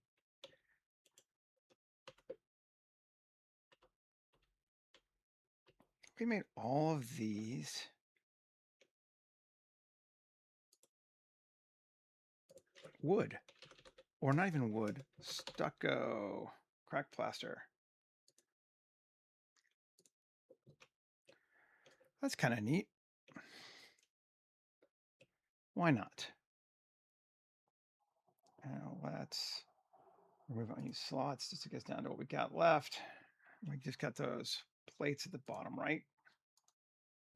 We made all of these. Wood. Or not even wood. Stucco. Cracked plaster. That's kind of neat. Why not? Now let's remove all these slots just to get down to what we got left. We just got those plates at the bottom, right?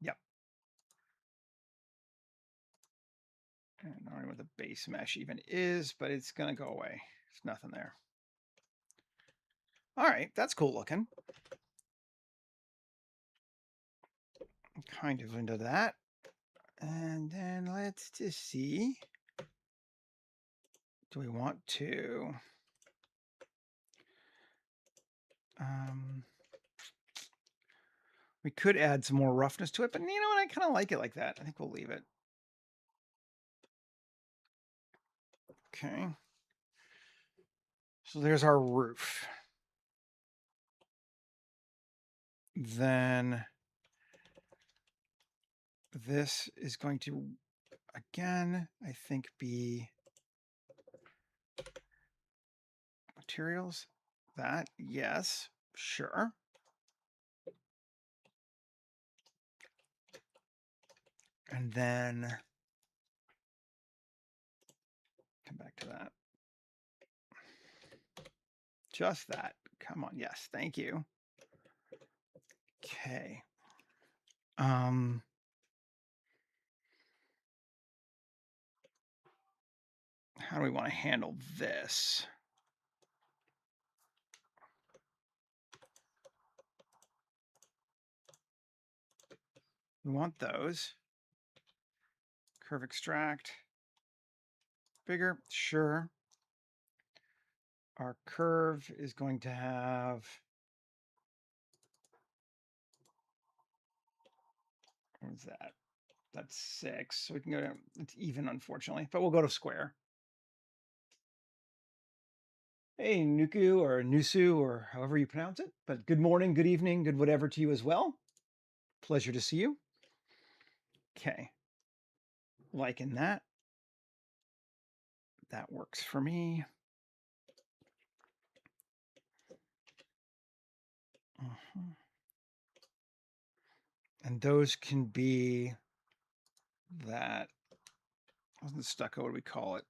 Yep. And I don't know what the base mesh even is, but it's going to go away. There's nothing there. All right, that's cool looking. I'm kind of into that. And then let's just see. Do we want to? We could add some more roughness to it, but you know what? I kind of like it like that. I think we'll leave it. Okay. So there's our roof. Then this is going to, again, I think be materials. That, yes, sure. And then come back to that. Just that. Come on. Yes. Thank you. Okay. How do we want to handle this? We want those. Curve extract. Bigger, sure. Our curve is going to have, what is that? That's 6. So we can go to, it's even, unfortunately, but we'll go to square. Hey, Nuku or Nusu or however you pronounce it. But good morning, good evening, good whatever to you as well. Pleasure to see you. Okay. Liking that. That works for me. And those can be that, wasn't stucco, what do we call it?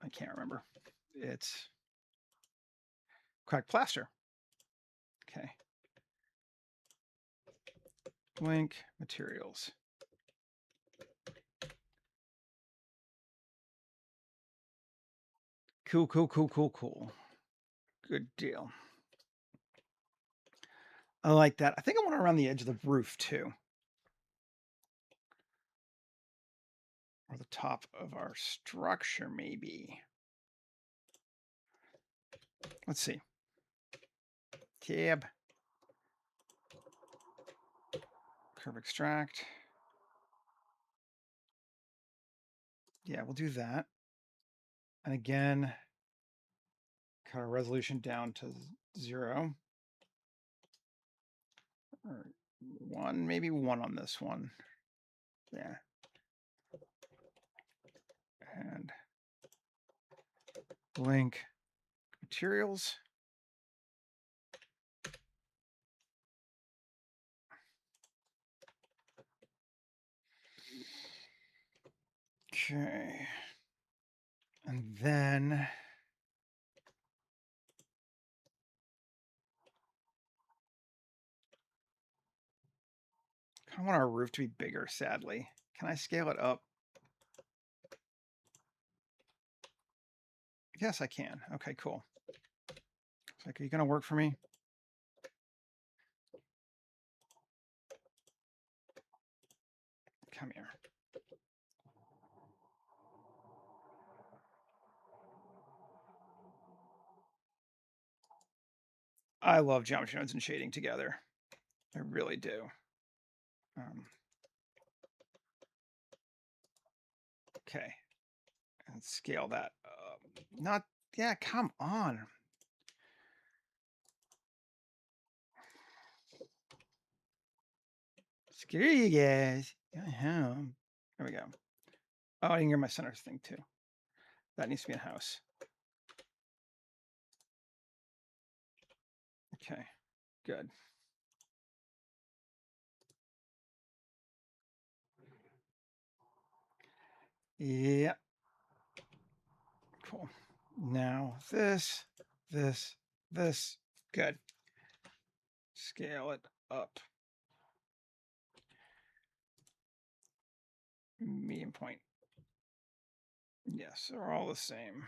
I can't remember. It's cracked plaster. Okay. Link materials. Cool, cool, cool, cool, cool. Good deal. I like that. I think I want it around the edge of the roof too. Or the top of our structure, maybe. Let's see. Tab. Curve extract. Yeah, we'll do that. And again, cut our resolution down to 0. Or 1, maybe 1 on this one. Yeah. And link materials. Okay. And then I want our roof to be bigger, sadly. Can I scale it up? Yes, I can. Okay, cool. It's like, are you going to work for me? Come here. I love geometry nodes and shading together. I really do. Okay. And scale that up. Not, yeah, come on. Screw you guys. There we go. Oh, I didn't hear my center thing too. That needs to be in house. Okay, good. Yeah. Cool. Now this. Good. Scale it up. Medium point. Yes, they're all the same.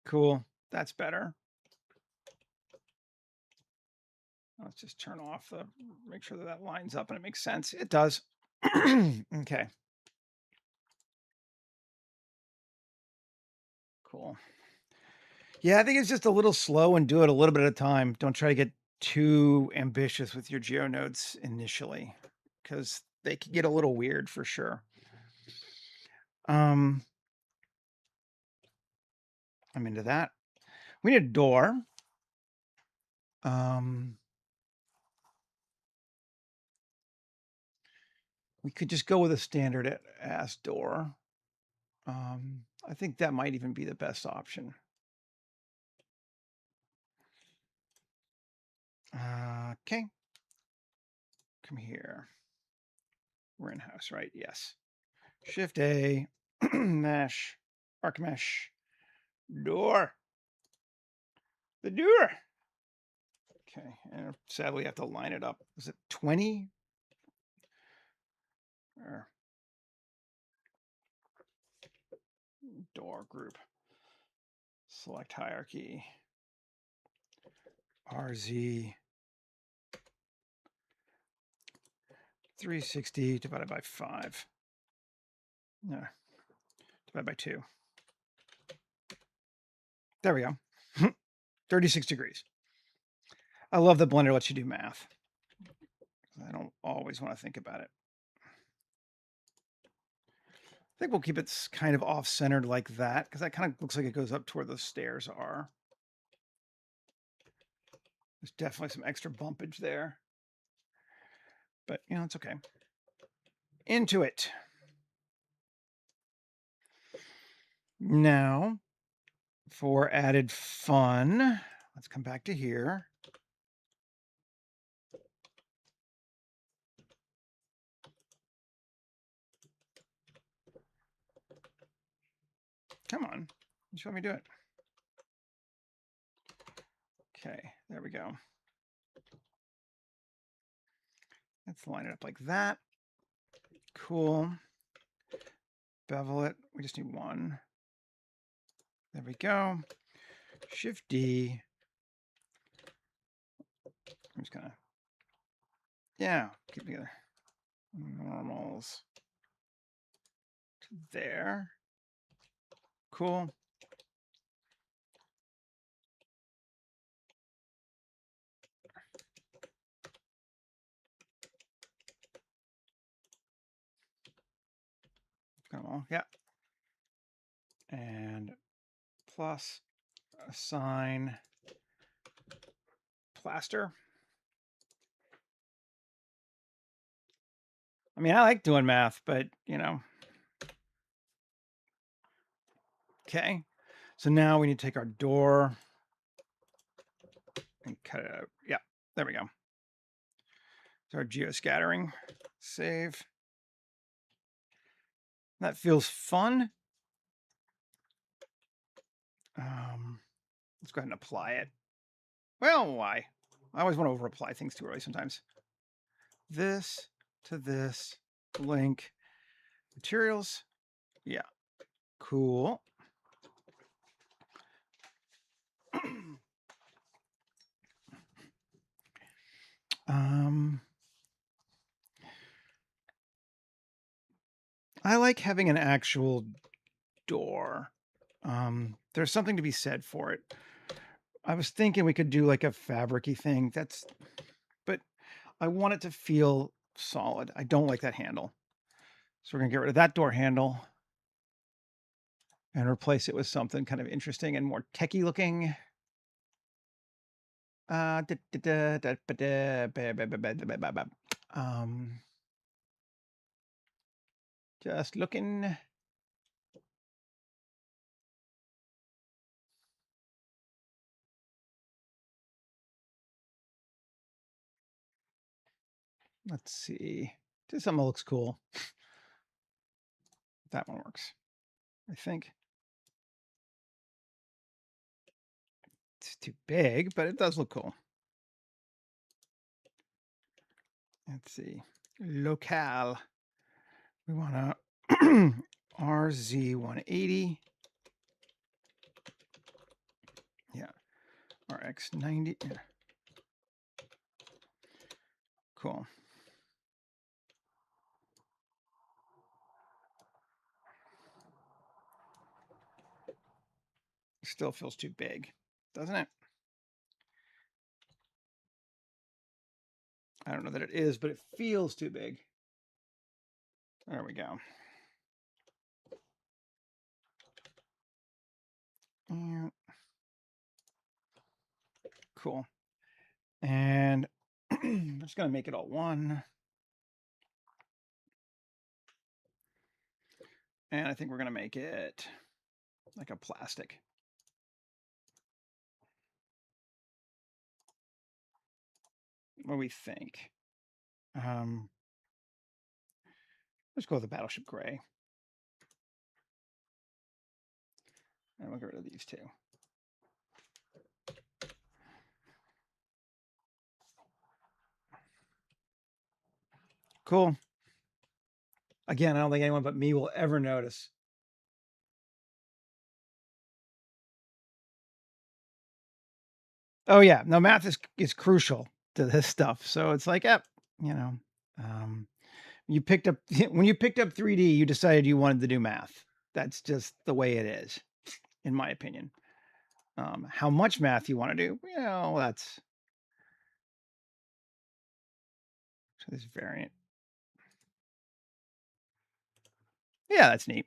Cool. That's better. Let's just turn off the, make sure that lines up and it makes sense. It does. Okay. Cool. Yeah, I think it's just a little slow and do it a little bit at a time. Don't try to get too ambitious with your geonodes initially because they can get a little weird for sure. I'm into that. We need a door. We could just go with a standard ass door. I think that might even be the best option. Okay. Come here. We're in house, right? Yes. Shift A, mesh, arc mesh, door. The door. Okay, and sadly I have to line it up. Is it 20? Or door group. Select hierarchy. RZ 360 divided by 5. No, divided by 2. There we go. 36 degrees. I love that Blender lets you do math. I don't always want to think about it. I think we'll keep it kind of off-centered like that, because that kind of looks like it goes up to where the stairs are. There's definitely some extra bumpage there. But, it's okay. Into it. Now, for added fun, let's come back to here. Come on. Just let me do it. Okay, there we go. Let's line it up like that. Cool. Bevel it. We just need one. There we go. Shift D. I'm just gonna, keep it together. Normals to there. Cool. Yeah. And plus assign plaster. I mean, I like doing math, but Okay. So now we need to take our door and cut it out. Yeah, there we go. So our geoscattering. Save. That feels fun. Let's go ahead and apply it. Well, why? I always want to over apply things too early sometimes. This to this, link, materials. Yeah, cool. I like having an actual door. There's something to be said for it. I was thinking we could do like a fabric-y thing. But I want it to feel solid. I don't like that handle. So we're gonna get rid of that door handle and replace it with something kind of interesting and more techy looking. Just looking. Let's see. Do something that looks cool. That one works, I think. It's too big, but it does look cool. Let's see. Locale. We want to RZ180. Yeah. RX90. Yeah. Cool. Still feels too big, doesn't it? I don't know that it is, but it feels too big. There we go. And cool. And I'm just going to make it all one. And I think we're going to make it like a plastic. What do we think? Let's go with the battleship gray. And we'll get rid of these two. Cool. Again, I don't think anyone but me will ever notice. Oh yeah, no, math is crucial to this stuff. So it's like, you picked up when you picked up 3D, you decided you wanted to do math. That's just the way it is, in my opinion. How much math you want to do, that's this variant. Yeah, that's neat.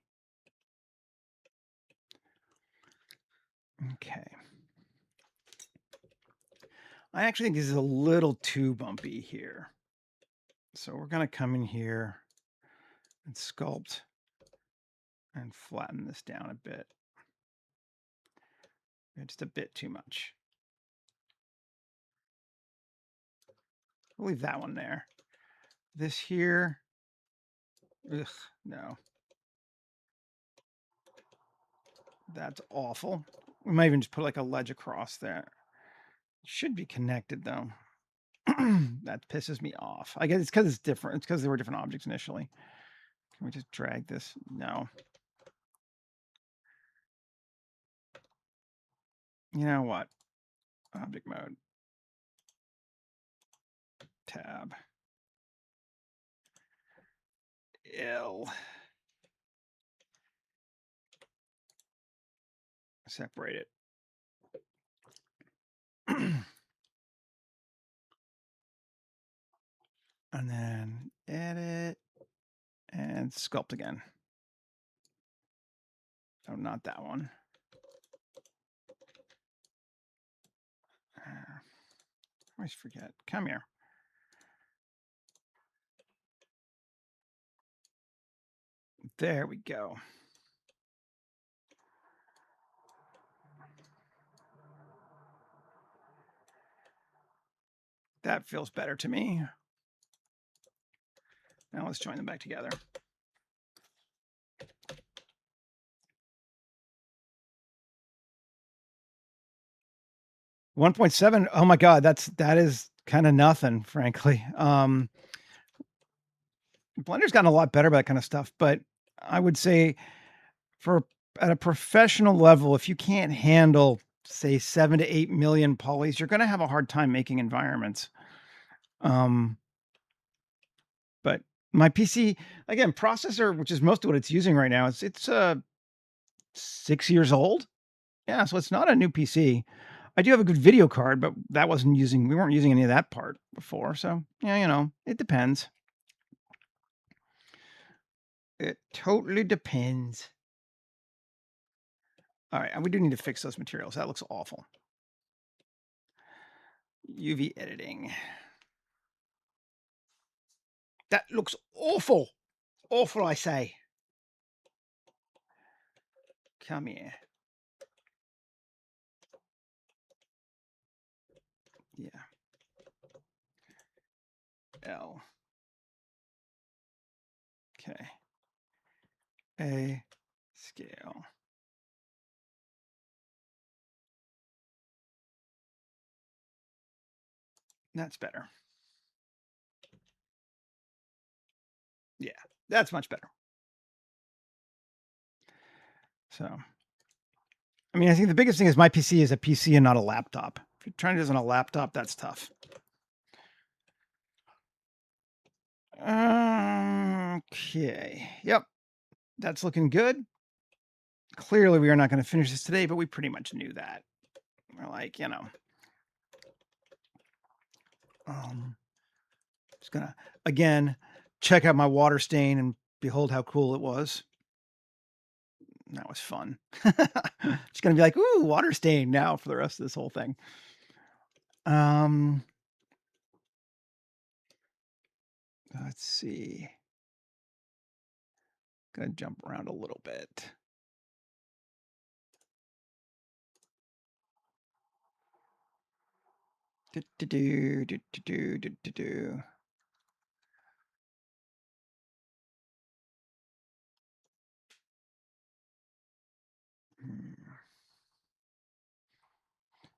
Okay. I actually think this is a little too bumpy here. So we're going to come in here and sculpt and flatten this down a bit. Just a bit too much. We'll leave that one there. This here, ugh, no. That's awful. We might even just put like a ledge across there. It should be connected though. That pisses me off. I guess it's because it's different. It's because they were different objects initially. Can we just drag this? No. You know what? Object mode. Tab. L. Separate it. And then edit and sculpt again. Oh, not that one. I always forget. Come here. There we go. That feels better to me. Now let's join them back together. $1.7. Oh my God, that is kind of nothing, frankly. Blender's gotten a lot better about that kind of stuff, but I would say at a professional level, if you can't handle, say, 7 to 8 million polys, you're going to have a hard time making environments. But my PC, again, processor, which is most of what it's using right now, it's 6 years old. Yeah, so it's not a new PC. I do have a good video card, but we weren't using any of that part before. So yeah, it depends. It totally depends. All right, and we do need to fix those materials. That looks awful. UV editing. That looks awful. Awful, I say. Come here. Yeah. L. Okay. A scale. That's better. Yeah, that's much better. So, I mean, I think the biggest thing is my PC is a PC and not a laptop. If you're trying to do this on a laptop, that's tough. Okay. Yep. That's looking good. Clearly, we are not going to finish this today, but we pretty much knew that. We're like, just going to, again, check out my water stain and behold how cool it was. That was fun. Just going to be like, ooh, water stain now for the rest of this whole thing. Let's see. Gonna jump around a little bit.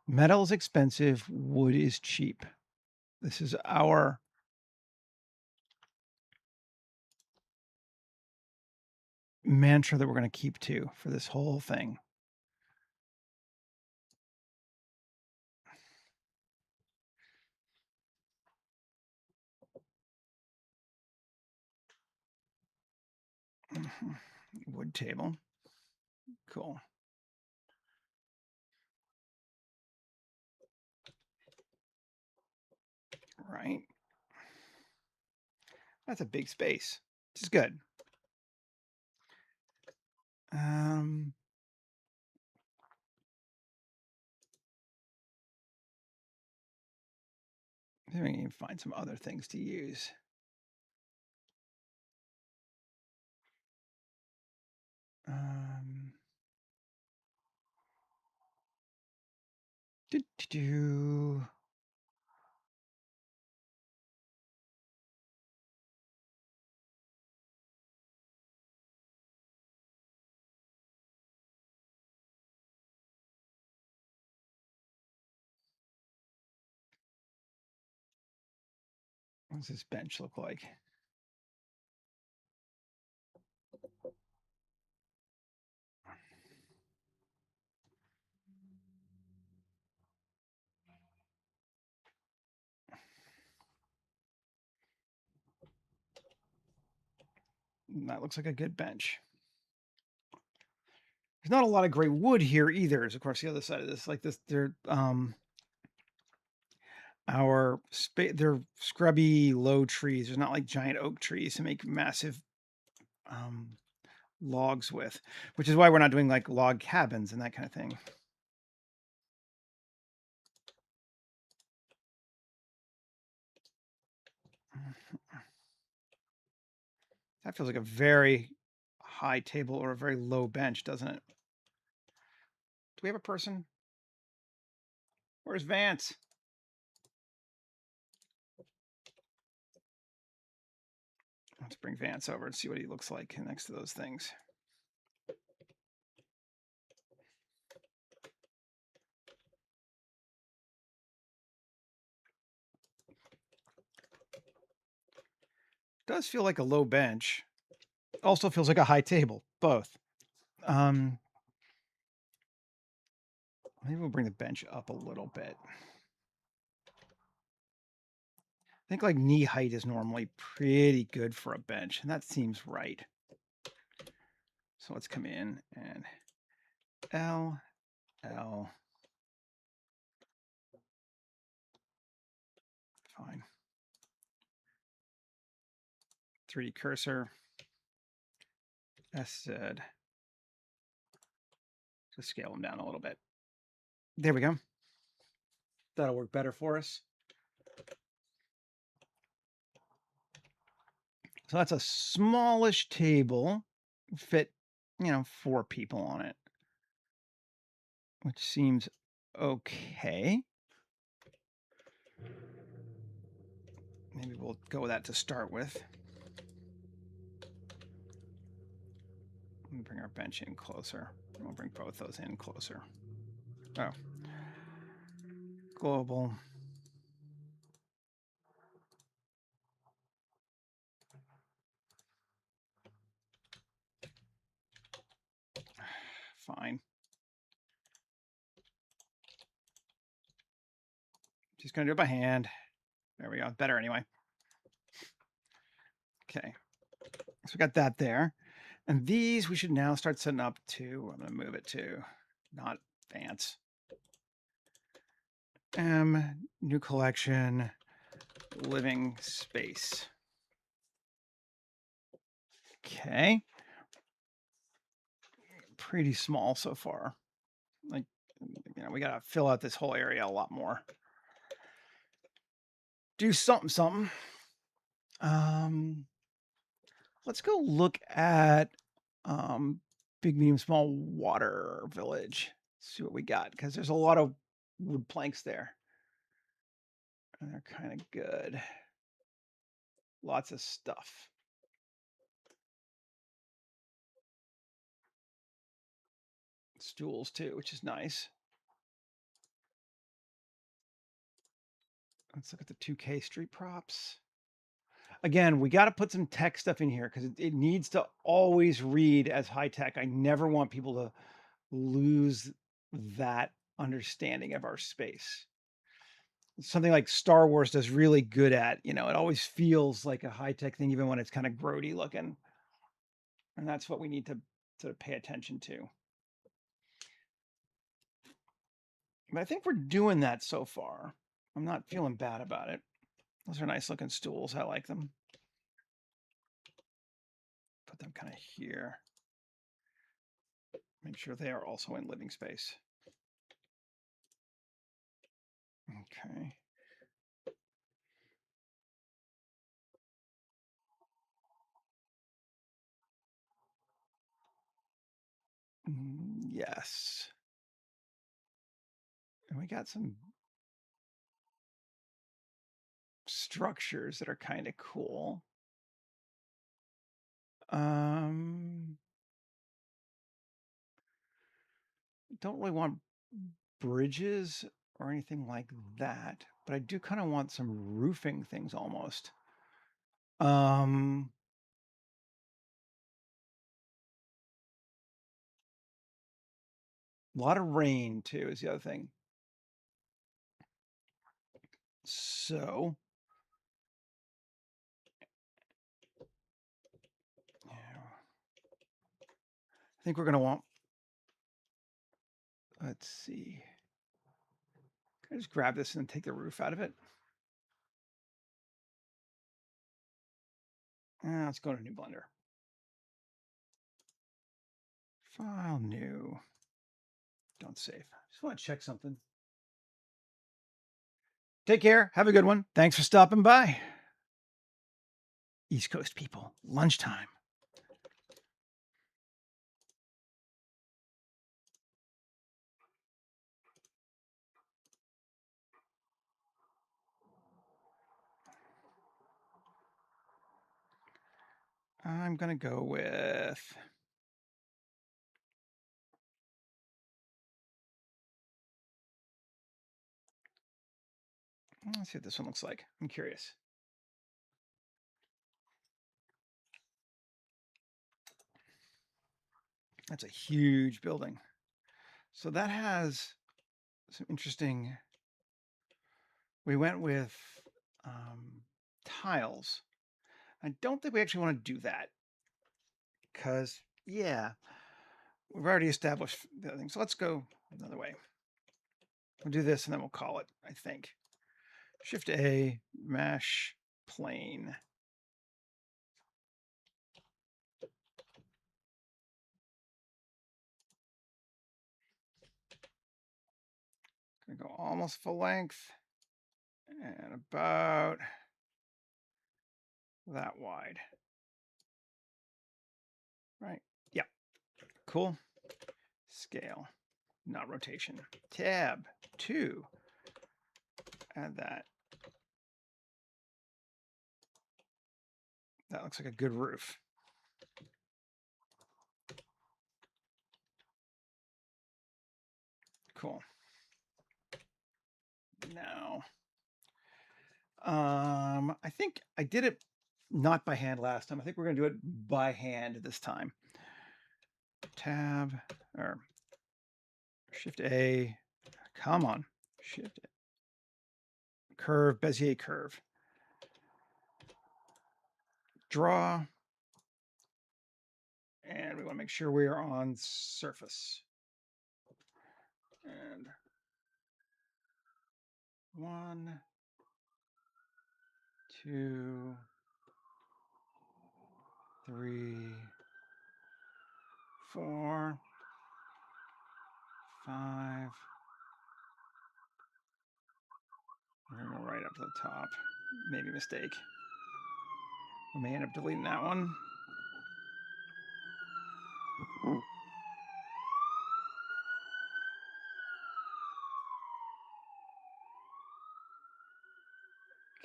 Metal is expensive, wood is cheap. This is our mantra that we're going to keep to for this whole thing. Wood table. Cool. Right. That's a big space. Which is good. Um, maybe we can find some other things to use. Um, do, do, do. What does this bench look like? That looks like a good bench. There's not a lot of great wood here either. Is of course the other side of this. Like this, they're they're scrubby low trees. There's not like giant oak trees to make massive um, logs with, which is why we're not doing like log cabins and that kind of thing. That feels like a very high table or a very low bench, doesn't it? Do we have a person? Where's Vance? Let's bring Vance over and see what he looks like next to those things. Does feel like a low bench. Also feels like a high table. Both. Maybe we'll bring the bench up a little bit. I think like knee height is normally pretty good for a bench, and that seems right. So let's come in and L, L. Fine. 3D cursor. SZ. Just scale them down a little bit. There we go. That'll work better for us. So that's a smallish table. Fit, 4 people on it, which seems okay. Maybe we'll go with that to start with. Let me bring our bench in closer. We'll bring both those in closer. Oh. Global. Fine. Just going to do it by hand. There we go. Better anyway. Okay. So we got that there. And these we should now start setting up to, I'm going to move it to not Vance. New collection, living space. Okay. Pretty small so far. Like, we got to fill out this whole area a lot more. Do something. Let's go look at big, medium, small water village. See what we got, because there's a lot of wood planks there. And they're kind of good. Lots of stuff. Stools too, which is nice. Let's look at the 2K street props. Again, we got to put some tech stuff in here because it needs to always read as high tech. I never want people to lose that understanding of our space. Something like Star Wars does really good at, it always feels like a high tech thing, even when it's kind of grody looking. And that's what we need to pay attention to. But I think we're doing that so far. I'm not feeling bad about it. Those are nice looking stools. I like them. Put them kind of here. Make sure they are also in living space. Okay. Yes. And we got some structures that are kind of cool. Um, don't really want bridges or anything like that, but I do kind of want some roofing things almost. Um, a lot of rain too is the other thing. So, yeah, I think we're going to want, let's see. Can I just grab this and take the roof out of it? Let's go to new Blender. File new. Don't save. Just want to check something. Take care. Have a good one. Thanks for stopping by. East Coast people, lunchtime. I'm going to go with, let's see what this one looks like. I'm curious. That's a huge building. So that has some interesting, we went with tiles. I don't think we actually want to do that because, yeah, we've already established the other thing. So let's go another way. We'll do this and then we'll call it, I think. Shift A, mesh, plane. Gonna go almost full length and about that wide. Right? Yeah. Cool. Scale, not rotation. Tab 2. Add that. That looks like a good roof. Cool. Now, I think I did it not by hand last time. I think we're going to do it by hand this time. Tab or Shift A. Come on. Shift A. Curve, Bezier curve. Draw. And we want to make sure we are on surface. And 1, 2, 3, 4, 5. We're going to go right up to the top. Maybe a mistake. We may end up deleting that one.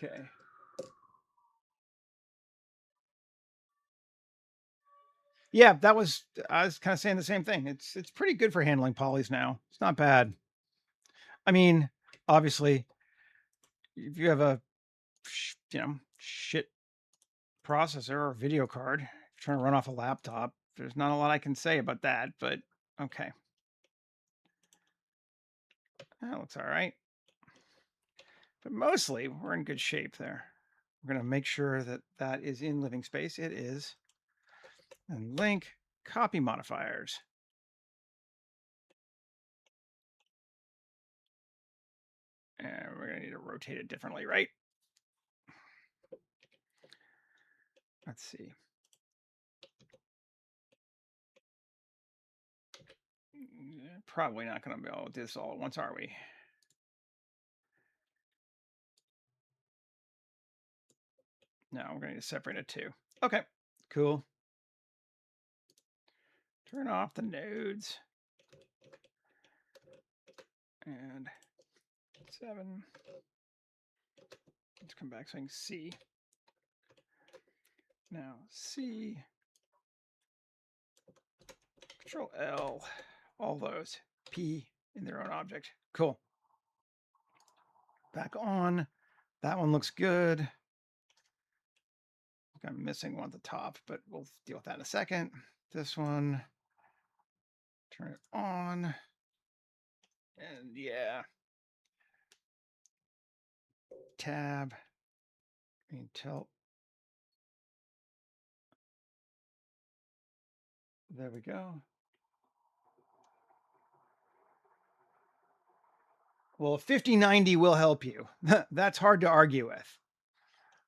Okay. Yeah, that was, I was kind of saying the same thing. It's pretty good for handling polys now. It's not bad. I mean, obviously, if you have a shit processor or video card, if you're trying to run off a laptop, there's not a lot I can say about that, but okay. That looks all right. But mostly, we're in good shape there. We're going to make sure that that is in living space. It is. And link, copy modifiers. And we're going to need to rotate it differently, right? Let's see. Probably not going to be able to do this all at once, are we? No, we're going to need to separate it too. Okay, cool. Turn off the nodes. And 7. Let's come back so I can see. Now C, Control L, all those, P in their own object. Cool. Back on. That one looks good. I'm missing one at the top, but we'll deal with that in a second. This one, turn it on. And yeah. Tab. Tilt. There we go. Well, 5090 will help you. That's hard to argue with.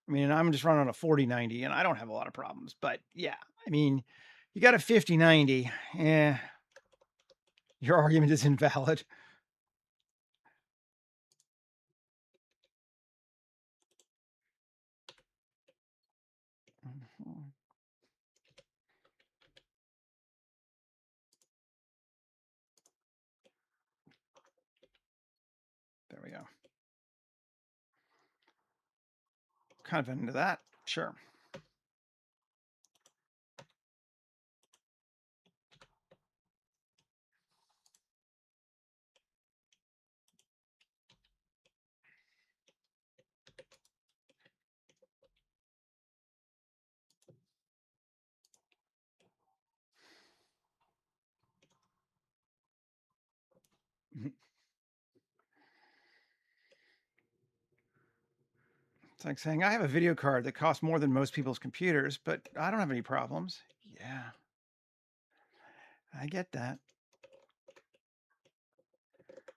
I mean, I'm just running on a 4090 and I don't have a lot of problems, but yeah, I mean, you got a 5090, your argument is invalid. There we go. Kind of into that, sure. It's like saying, I have a video card that costs more than most people's computers, but I don't have any problems. Yeah, I get that.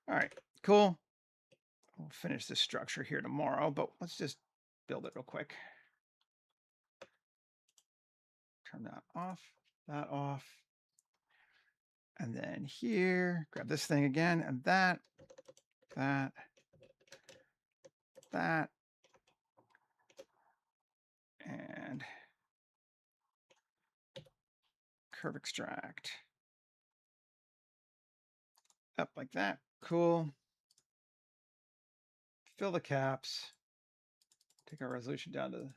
All right, cool. We'll finish this structure here tomorrow, but let's just build it real quick. Turn that off. And then here, grab this thing again, and that, and curve extract. Up like that, cool. Fill the caps. Take our resolution down to...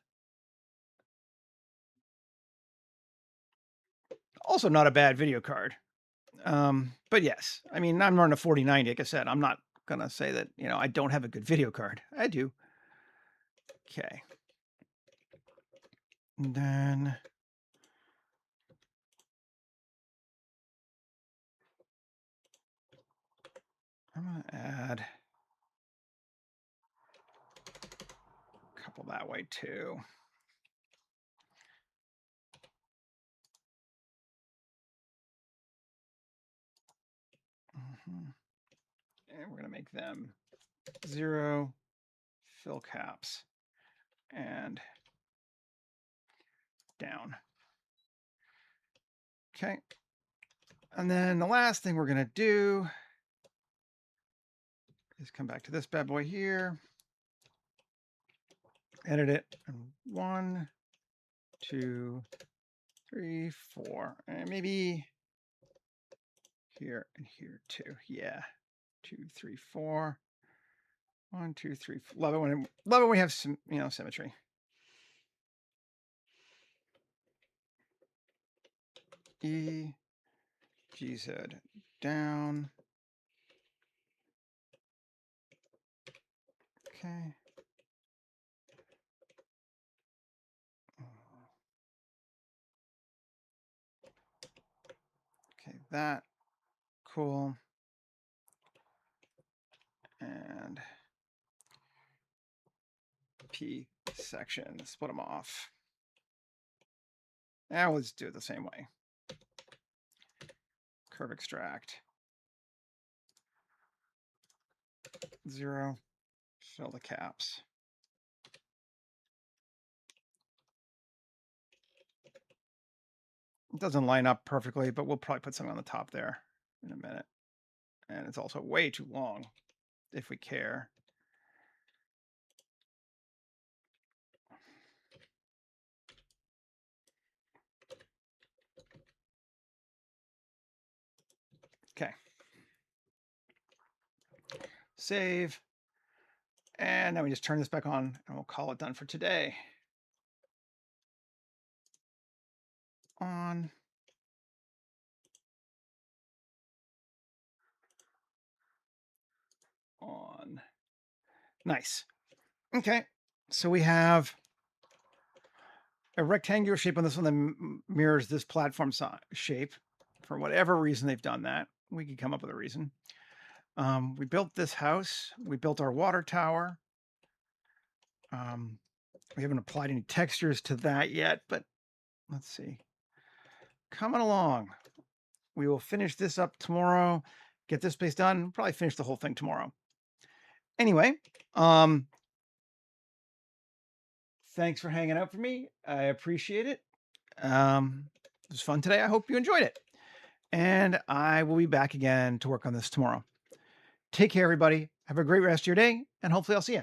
Also not a bad video card. But yes, I mean, I'm running a 4090. Like I said, I'm not going to say that, I don't have a good video card. I do. Okay. And then I'm going to add a couple that way too. And we're going to make them 0, fill caps, and down. Okay. And then the last thing we're going to do is come back to this bad boy here, edit it, and 1, 2, 3, 4, and maybe here and here too. Yeah, 2, 3, 4. 1, 2, 3, 4. Love it when we have some, symmetry. E, GZ down. Okay. Okay, that, cool. And P section, split them off. Now let's do it the same way. Curve extract. 0, fill the caps. It doesn't line up perfectly, but we'll probably put something on the top there. in a minute. And it's also way too long if we care. Okay. Save. And now we just turn this back on and we'll call it done for today. On. On. Nice. Okay. So we have a rectangular shape on this one that mirrors this platform shape. For whatever reason they've done that. We could come up with a reason. We built this house. We built our water tower. We haven't applied any textures to that yet, but let's see. Coming along. We will finish this up tomorrow. Get this space done. Probably finish the whole thing tomorrow. Anyway, thanks for hanging out for me. I appreciate it. It was fun today. I hope you enjoyed it. And I will be back again to work on this tomorrow. Take care, everybody. Have a great rest of your day, and hopefully I'll see you.